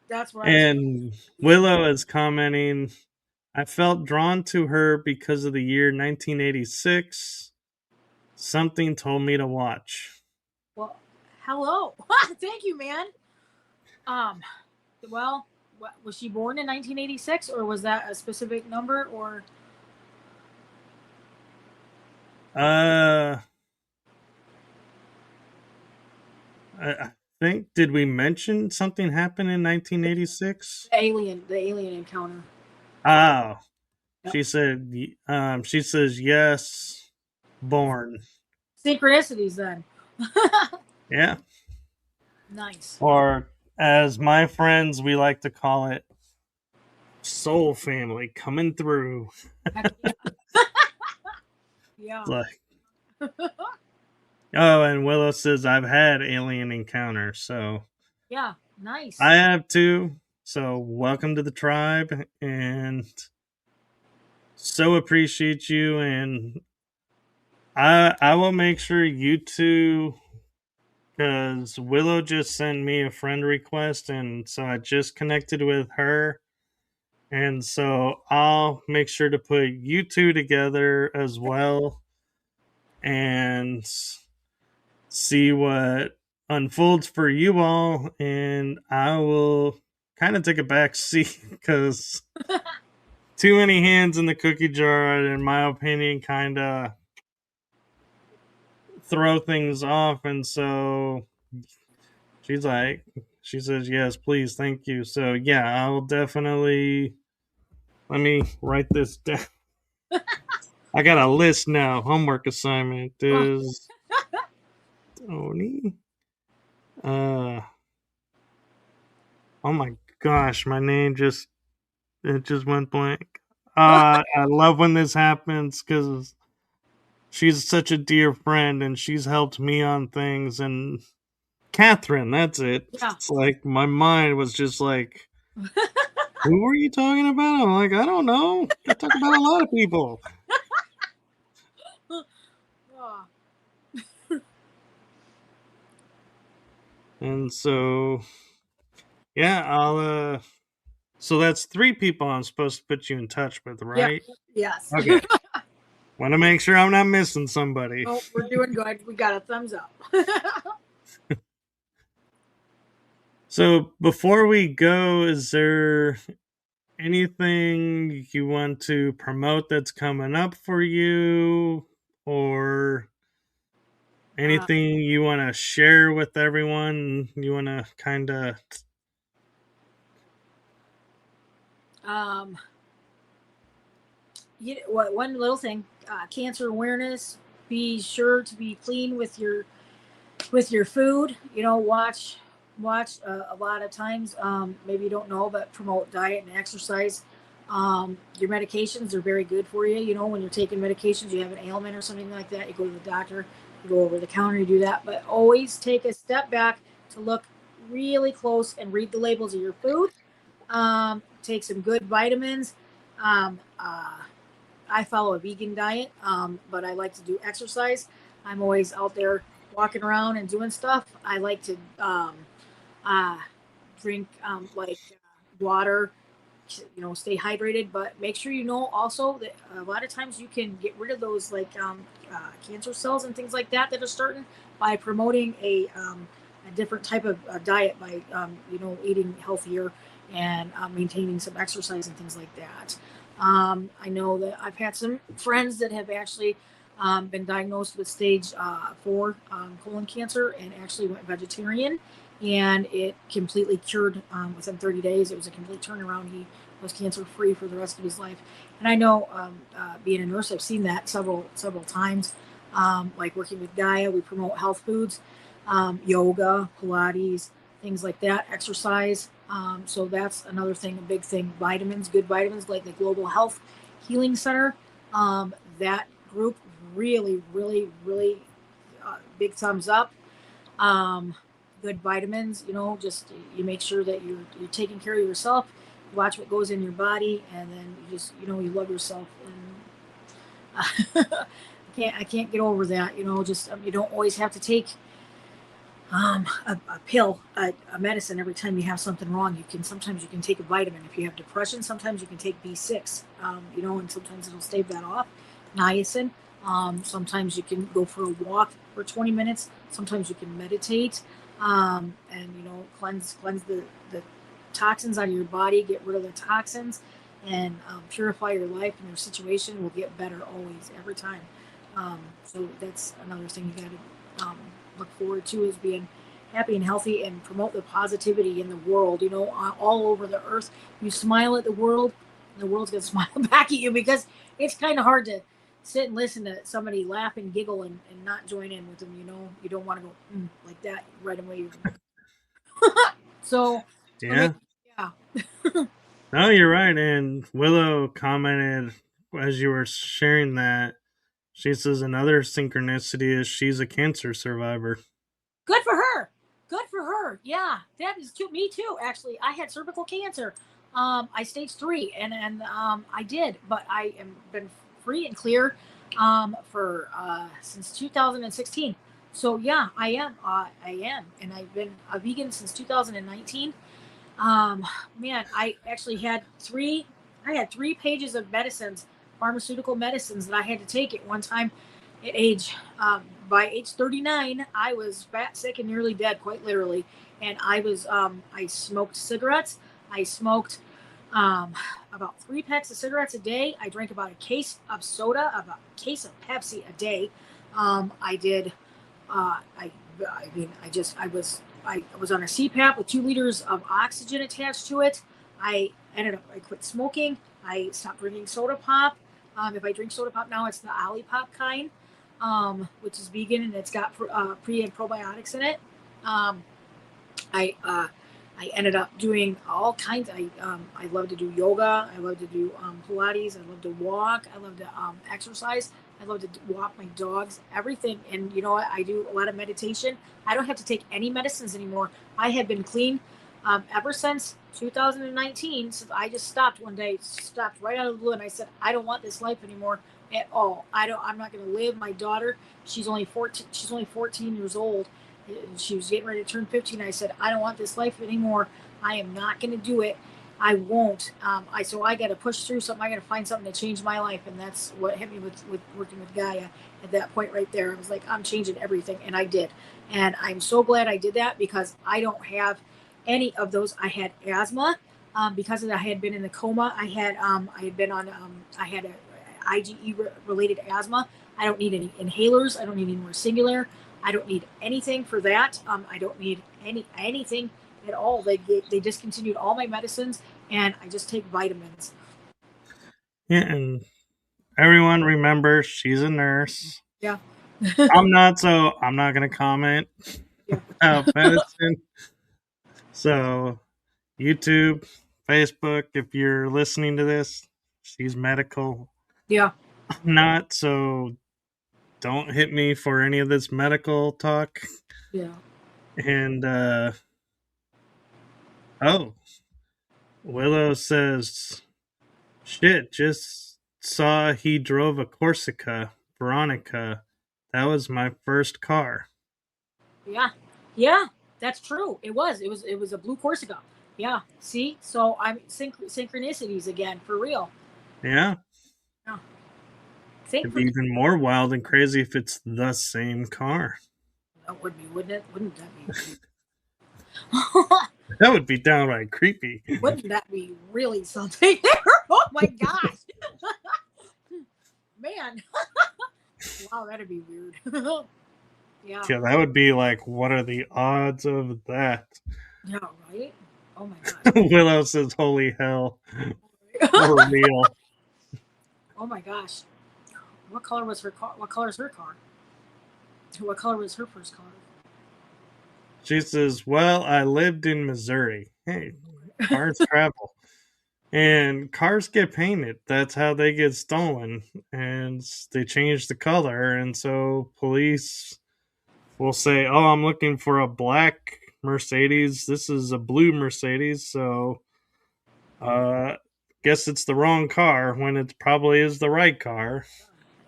That's right. And Willow is commenting, I felt drawn to her because of the year 1986. Something told me to watch. Well, hello. Thank you, man. Well, was she born in 1986, or was that a specific number, or? I think, did we mention something happened in 1986? The alien encounter. Oh, Yep. she says yes, born. Synchronicities then. Yeah. Nice. Or as my friends, we like to call it, soul family coming through. Yeah. Like, oh, and Willow says I've had alien encounters, so yeah, nice. I have too. So welcome to the tribe, and so appreciate you. And I will make sure you two, because Willow just sent me a friend request, and so I just connected with her. And so I'll make sure to put you two together as well and see what unfolds for you all. And I will kind of take a back seat because too many hands in the cookie jar, in my opinion, kind of throw things off. And so she says, yes, please, thank you. So yeah, I will definitely, let me write this down. I got a list now. Homework assignment is Tony. Oh my gosh, my name just went blank. I love when this happens because she's such a dear friend and she's helped me on things. And Catherine, that's it. Yeah. It's like my mind was just like, who were you talking about? I'm like, I don't know. I talk about a lot of people. And so, yeah, I'll so that's 3 people I'm supposed to put you in touch with, right? Yeah. Yes. Okay. Want to make sure I'm not missing somebody. Oh, we're doing good. We got a thumbs up. So before we go, is there anything you want to promote that's coming up for you, or anything you want to share with everyone? You want to kind of one little thing, cancer awareness. Be sure to be clean with your food. Watch a lot of times. Maybe you don't know, but promote diet and exercise. Your medications are very good for you. When you're taking medications, you have an ailment or something like that, you go to the doctor, you go over the counter, you do that. But always take a step back to look really close and read the labels of your food. Take some good vitamins. I follow a vegan diet, but I like to do exercise. I'm always out there walking around and doing stuff. I like to Drink water, stay hydrated, but make sure also that a lot of times you can get rid of those cancer cells and things like that are starting by promoting a different type of diet by eating healthier and maintaining some exercise and things like that. I know that I've had some friends that have actually been diagnosed with stage 4 colon cancer and actually went vegetarian, and it completely cured within 30 days. It was a complete turnaround. He was cancer free for the rest of his life. And I know, being a nurse, I've seen that several times. Like working with Gaia, we promote health foods, yoga, Pilates, things like that, exercise. So that's another thing, a big thing. Vitamins, good vitamins, like the Global Health Healing Center. That group really, really, really big thumbs up. Good vitamins, just you make sure that you're taking care of yourself. Watch what goes in your body, and then you just you love yourself. And I can't get over that. Just you don't always have to take a pill, a medicine every time you have something wrong. Sometimes you can take a vitamin. If you have depression, sometimes you can take B6, and sometimes it'll stave that off. Niacin. Sometimes you can go for a walk for 20 minutes. Sometimes you can meditate, and cleanse the toxins out of your body, get rid of the toxins, and purify your life, and your situation will get better always, every time. So that's another thing you got to look forward to, is being happy and healthy and promote the positivity in the world. All over the earth, you smile at the world, and the world's going to smile back at you, because it's kind of hard to sit and listen to somebody laugh and giggle and not join in with them. You don't want to go like that right away. So Yeah. yeah. No, you're right. And Willow commented as you were sharing that, she says another synchronicity is she's a cancer survivor. Good for her. Good for her. Yeah, that is me too. Actually, I had cervical cancer. I stage 3, and I did, but I am been free and clear for since 2016. So yeah, I am, and I've been a vegan since 2019. Man, I actually had three. I had 3 pages of medicines, pharmaceutical medicines, that I had to take at one time. At by age 39, I was fat, sick, and nearly dead, quite literally. And I smoked cigarettes. I smoked about 3 packs of cigarettes a day. I drank about a case of soda, about a case of Pepsi a day. I did. I mean, I was on a CPAP with 2 liters of oxygen attached to it. I quit smoking. I stopped drinking soda pop. If I drink soda pop now, it's the Olipop kind, which is vegan, and it's got pre and probiotics in it. Um, I I ended up doing all kinds. I love to do yoga. I love to do Pilates. I love to walk. I love to exercise. I love to walk my dogs. Everything. And you know what? I do a lot of meditation. I don't have to take any medicines anymore. I have been clean ever since 2019. Since I just stopped one day, stopped right out of the blue, and I said, I don't want this life anymore at all. I'm not going to live. My daughter, she's only 14. She's only 14 years old. She was getting ready to turn 15. I said, I don't want this life anymore. I am not going to do it. I won't. So I got to push through something. I got to find something to change my life. And that's what hit me with working with Gaia at that point right there. I was like, I'm changing everything. And I did. And I'm so glad I did that, because I don't have any of those. I had asthma because I had been in the coma. I had been on, I had a IgE related asthma. I don't need any inhalers. I don't need any more singular. I don't need anything for that. I don't need anything at all. They discontinued all my medicines, and I just take vitamins. Yeah, and everyone remember she's a nurse. Yeah. I'm not, so I'm not going to comment Yeah. about medicine. So, YouTube, Facebook, if you're listening to this, she's medical. Yeah. I'm not, so don't hit me for any of this medical talk. Yeah. And, oh, Willow says, shit, just saw he drove a Corsica, Veronica. That was my first car. Yeah. Yeah. That's true. It was a blue Corsica. Yeah. See, so I'm synchronicities again for real. Yeah. Yeah. It'd be even more wild and crazy if it's the same car. That would be, wouldn't it? Wouldn't that be? That would be downright creepy. Wouldn't that be really something? Oh my gosh. Man. Wow, that'd be weird. Yeah. Yeah, that would be like, what are the odds of that? Yeah, right? Oh my gosh. Willow says, holy hell. For real. Oh my gosh. What color was her car? What color is her car? What color was her first car? She says, well, I lived in Missouri. Hey, cars travel. And cars get painted. That's how they get stolen. And they change the color. And so police will say, oh, I'm looking for a black Mercedes. This is a blue Mercedes. So guess it's the wrong car when it probably is the right car.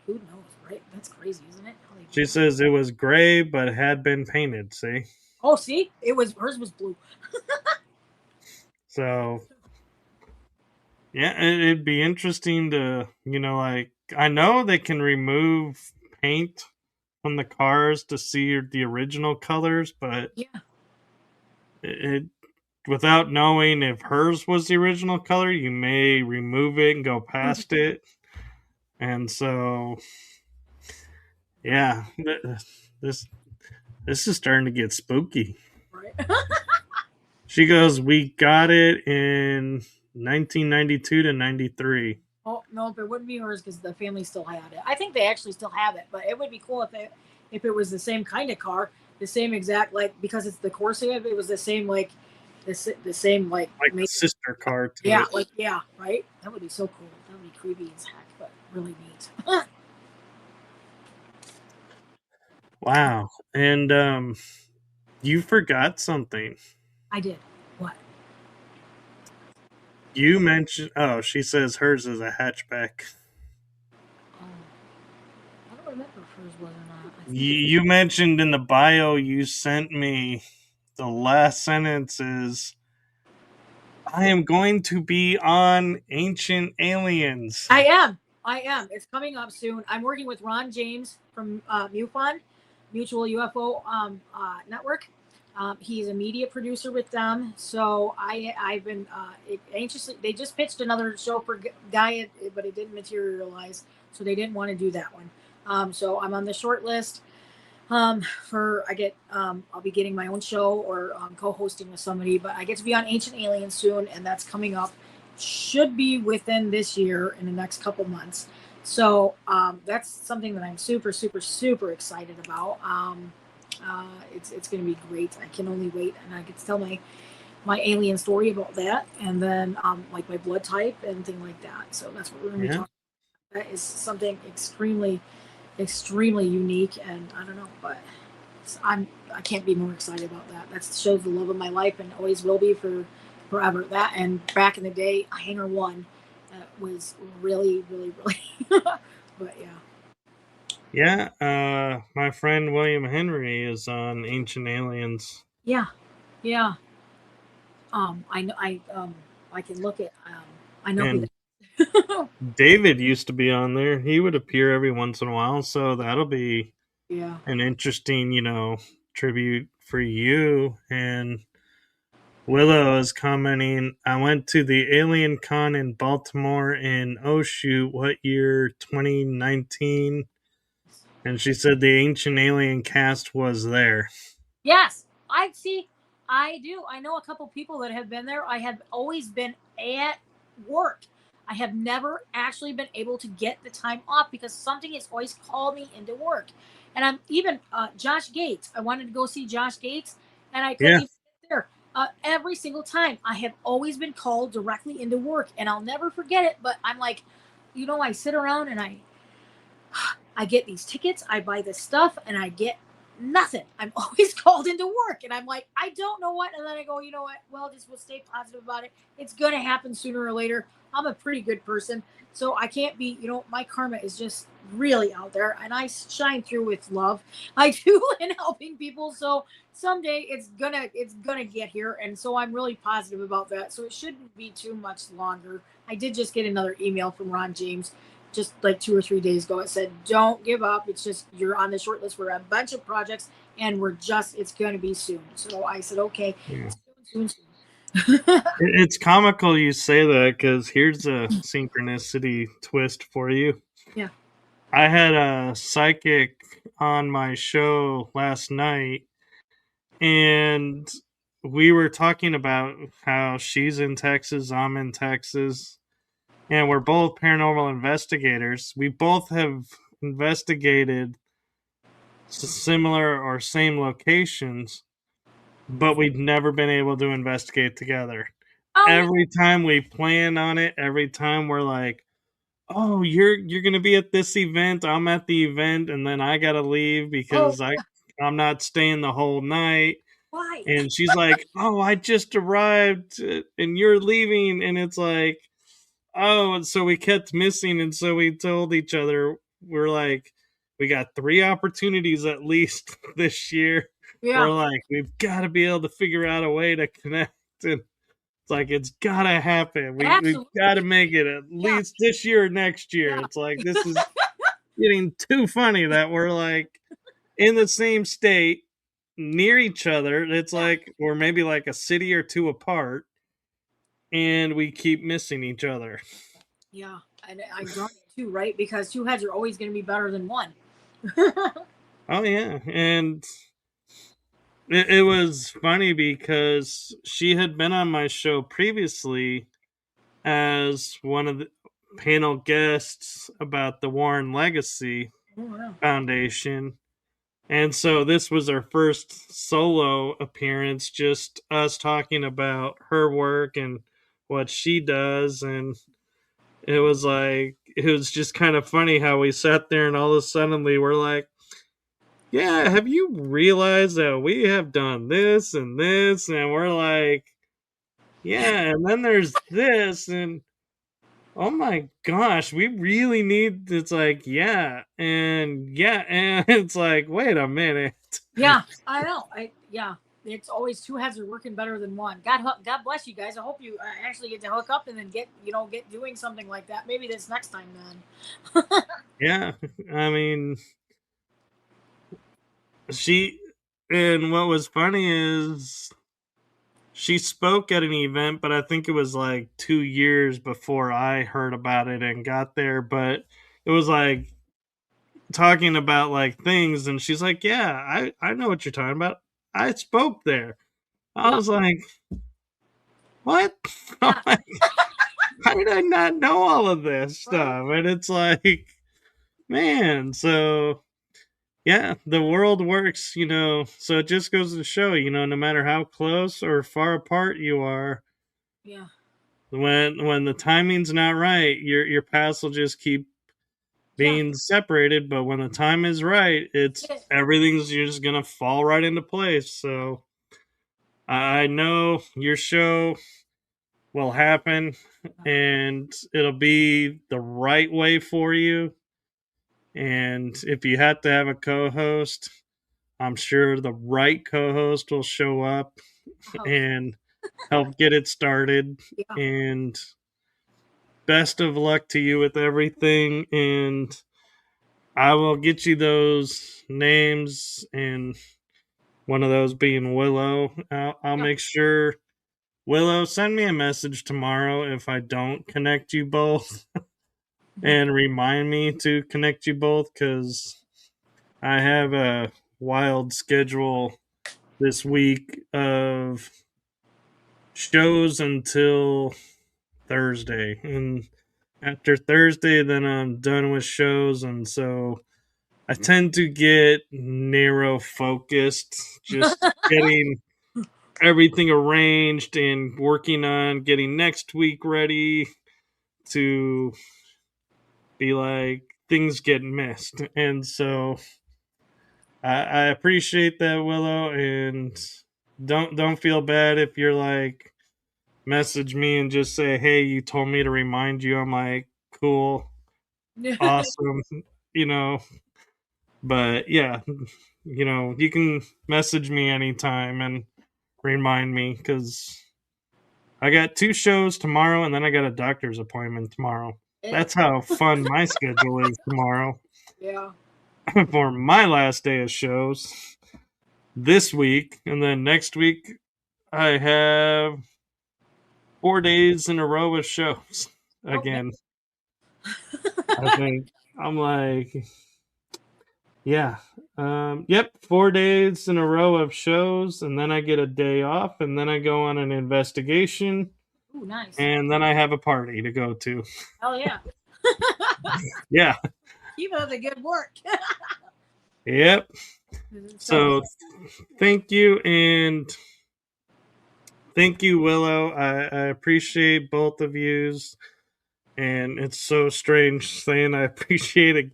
Who knows, right? That's crazy, isn't it? She says it was gray but had been painted, see? Oh, see? Hers was blue. So yeah, it'd be interesting to, like, I know they can remove paint from the cars to see the original colors, but yeah, it without knowing if hers was the original color, you may remove it and go past it. And so, yeah, this is starting to get spooky. Right. She goes, we got it in 1992 to 93. Oh no, but it wouldn't be hers because the family still had it. I think they actually still have it, but it would be cool if it was the same kind of car, the same exact, like, because it's the Corsica. If it was the same, like the same like the sister car. Yeah, it. Like yeah, right. That would be so cool. That would be creepy as heck, but really neat. Wow. And you forgot something. I did. What? You mentioned, she says hers is a hatchback. I don't remember if hers was or not. You mentioned in the bio you sent me, the last sentence is, I am going to be on Ancient Aliens. I am. It's coming up soon. I'm working with Ron James from MUFONand, Mutual UFO Network. He's a media producer with them. So I've been anxiously. They just pitched another show for Guy, but it didn't materialize. So they didn't want to do that one. So I'm on the short list. I'll be getting my own show or co-hosting with somebody, but I get to be on Ancient Aliens soon, and that's coming up. Should be within this year in the next couple months. So that's something that I'm super, super, super excited about. It's going to be great. I can only wait, and I get to tell my alien story about that, and then like my blood type and thing like that. So that's what we're going to be talking about. That is something extremely, extremely unique, and I don't know, but I can't be more excited about that. That shows the love of my life and always will be for forever. That, and back in the day, Hangar 1 was really, really, really, but yeah. Yeah, my friend William Henry is on Ancient Aliens. Yeah. I can look at. I know. And David used to be on there. He would appear every once in a while, so that'll be an interesting, tribute for you. And Willow is commenting, I went to the Alien Con in Baltimore in what year? 2019. And she said the Ancient Alien cast was there. Yes, I do. I know a couple people that have been there. I have always been at work. I have never actually been able to get the time off because something has always called me into work. And I'm even Josh Gates. I wanted to go see Josh Gates, and I couldn't even get there. Every single time, I have always been called directly into work, and I'll never forget it. But I'm like, I sit around and I get these tickets, I buy this stuff, and I get nothing. I'm always called into work, and I'm like, I don't know what. And then I go, you know what? Well, just we'll stay positive about it. It's gonna happen sooner or later. I'm a pretty good person, so I can't be. My karma is just really out there, and I shine through with love. I do in helping people. So someday it's gonna get here, and so I'm really positive about that. So it shouldn't be too much longer. I did just get another email from Ron James just like 2 or 3 days ago. It said, don't give up. It's just, you're on the short list for a bunch of projects, and it's going to be soon. So I said, okay, Yeah. soon. It's comical you say that because here's a synchronicity twist for you. Yeah. I had a psychic on my show last night, and we were talking about how she's in Texas, I'm in Texas, and we're both paranormal investigators. We both have investigated similar or same locations, but we've never been able to investigate together. Oh, yeah. Every time we plan on it, every time we're like, "Oh, you're gonna be at this event. I'm at the event, and then I gotta leave Oh, because I'm not staying the whole night." why? And she's like, "Oh, I just arrived, and you're leaving," and it's like, "Oh," and so we kept missing, and so we told each other, we're like, "We got 3 opportunities at least this year." Yeah. We're like, "We've got to be able to figure out a way to connect," and it's like it's gotta happen. We've got to Absolutely. make it at Yeah. least this year or next year. Yeah. It's like this is getting too funny that we're like in the same state, near each other. It's Yeah. like we're maybe like a city or two apart, and we keep missing each other. Yeah. And I'm drawn too, right? Because two heads are always going to be better than one. Oh yeah, and it was funny because she had been on my show previously as one of the panel guests about the Warren Legacy Oh, wow. Foundation. And so this was our first solo appearance, just us talking about her work and what she does. And it was just kind of funny how we sat there and all of a sudden we were like, yeah, have you realized that we have done this and this? And we're like, yeah, and then there's this. And oh my gosh, we really need, it's like, yeah, and it's like, wait a minute. Yeah, I know. Yeah, it's always two heads are working better than one. God bless you guys. I hope you actually get to hook up and then get doing something like that. Maybe this next time then. Yeah, I mean, she, and what was funny is she spoke at an event, but I think it was like 2 years before I heard about it and got there. But it was like talking about like things, and she's like, yeah, I know what you're talking about. I spoke there. I Yeah, was like, what? yeah, How did I not know all of this right. stuff? And it's like, man, so yeah, the world works, so it just goes to show, no matter how close or far apart you are, Yeah, when the timing's not right, your paths will just keep yeah. being separated, but when the time is right, it's It, everything's just gonna fall right into place. So I know your show will happen and it'll be the right way for you. And if you had to have a co-host, I'm sure the right co-host will show up oh, and help get it started. yeah, And best of luck to you with everything. And I will get you those names, and one of those being Willow. I'll yeah. make sure. Willow, send me a message tomorrow if I don't connect you both and remind me to connect you both because I have a wild schedule this week of shows until Thursday. And after Thursday, then I'm done with shows. And so I tend to get narrow focused, just getting everything arranged and working on getting next week ready to be like things get missed. And so I appreciate that, Willow, and don't feel bad if you're like message me and just say, "Hey, you told me to remind you." I'm like, "Cool, awesome," you know. But yeah, you can message me anytime and remind me because I got 2 shows tomorrow, and then I got a doctor's appointment tomorrow. That's how fun my schedule is tomorrow. Yeah. For my last day of shows this week, and then next week I have 4 days in a row of shows again. I think I'm like, yeah, yep, 4 days in a row of shows, and then I get a day off, and then I go on an investigation, Ooh, nice. and then I have a party to go to. Oh yeah. Yeah. Keep up the good work. Yep. So thank you, and thank you, Willow. I appreciate both of yous, and it's so strange saying I appreciate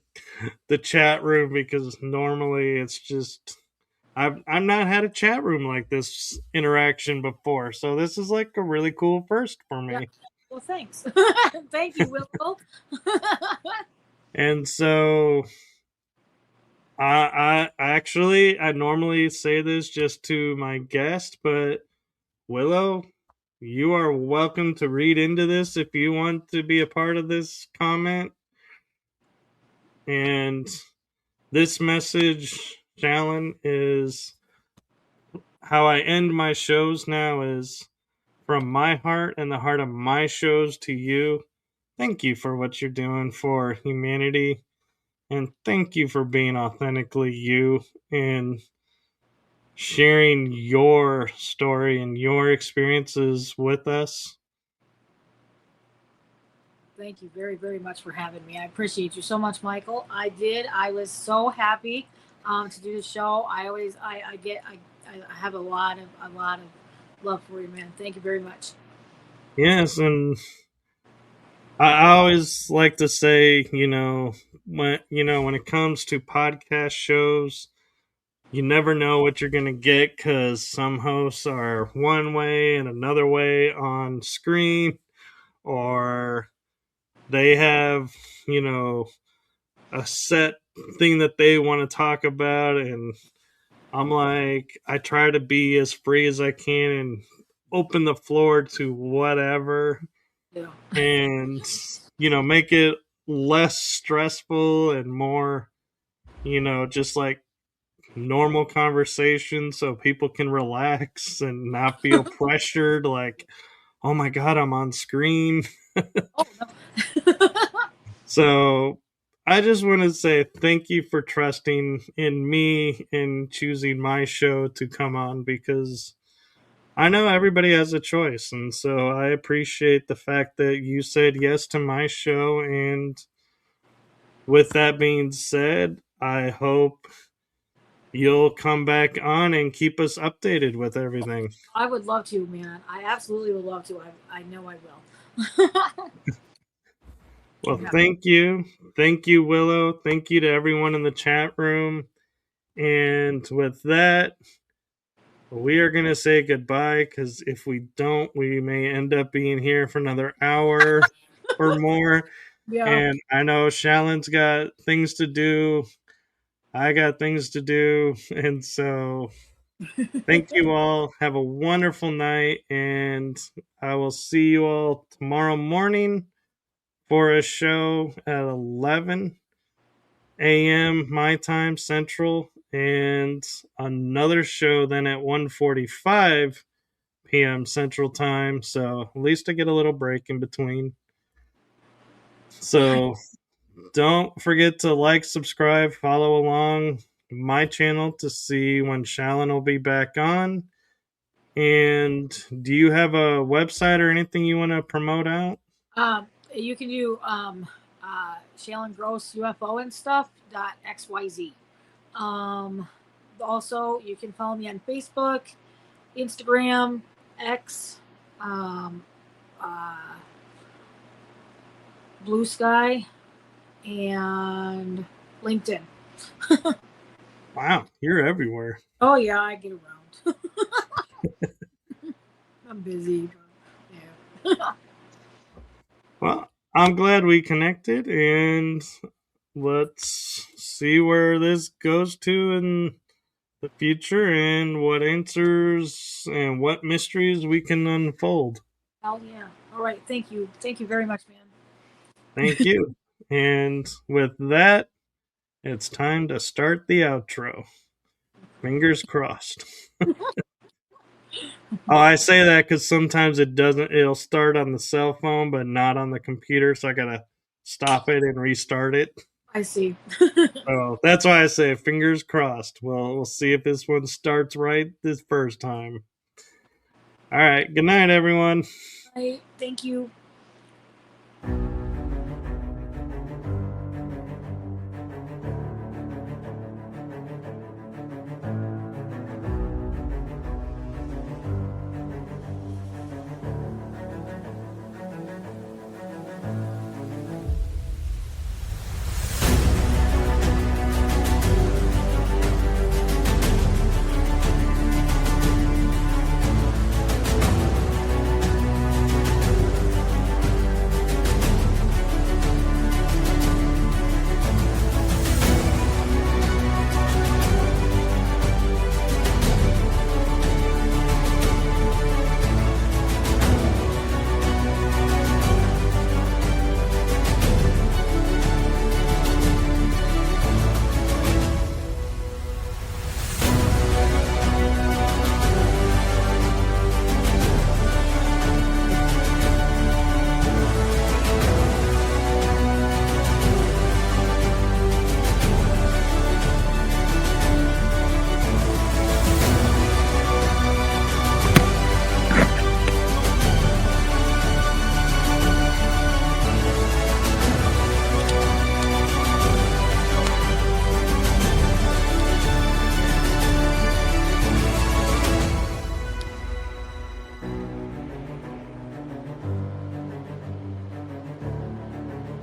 the chat room because normally it's just I've not had a chat room like this interaction before, so this is like a really cool first for me. Yeah. Well, thanks. Thank you, Willow. And so I normally say this just to my guest, but Willow, you are welcome to read into this if you want to be a part of this comment. And this message, Shallen, is how I end my shows now is from my heart and the heart of my shows to you. Thank you for what you're doing for humanity. And thank you for being authentically you and sharing your story and your experiences with us. Thank you very, very much for having me. I appreciate you so much, Michael. I did. I was so happy to do the show. I have a lot of love for you, man. Thank you very much. Yes, and I always like to say, when it comes to podcast shows, you never know what you're going to get because some hosts are one way and another way on screen, or they have, a set thing that they want to talk about. And I'm like, I try to be as free as I can and open the floor to whatever. Yeah. And, make it less stressful and more, just like normal conversation so people can relax and not feel pressured like, oh my god, I'm on screen. Oh no. So I just want to say thank you for trusting in me and choosing my show to come on because I know everybody has a choice. And so I appreciate the fact that you said yes to my show. And with that being said, I hope you'll come back on and keep us updated with everything. I would love to, man. I absolutely would love to. I know I will. Well, Yeah. thank you. Thank you, Willow. Thank you to everyone in the chat room. And with that, we are going to say goodbye because if we don't, we may end up being here for another hour or more. Yeah. And I know Shallen's got things to do. I got things to do. And so thank you all. Have a wonderful night. And I will see you all tomorrow morning for a show at 11 a.m. my time central and another show then at 1:45 p.m. central time, so at least I get a little break in between. So don't forget to like, subscribe, follow along my channel to see when Shallen will be back on. And do you have a website or anything you want to promote out? You can do Shallen Gross UFO and stuff .xyz. Also, you can follow me on Facebook, Instagram, X, um, uh, Blue Sky, and LinkedIn. Wow, you're everywhere. Oh yeah, I get around. I'm busy. But yeah. Well, I'm glad we connected, and let's see where this goes to in the future and what answers and what mysteries we can unfold. Oh yeah. All right. Thank you. Thank you very much, man. Thank you. And with that, it's time to start the outro. Fingers crossed. Oh, I say that because sometimes it doesn't, it'll start on the cell phone, but not on the computer. So I gotta stop it and restart it. I see. So that's why I say fingers crossed. Well, we'll see if this one starts right this first time. All right. Good night, everyone. Thank you.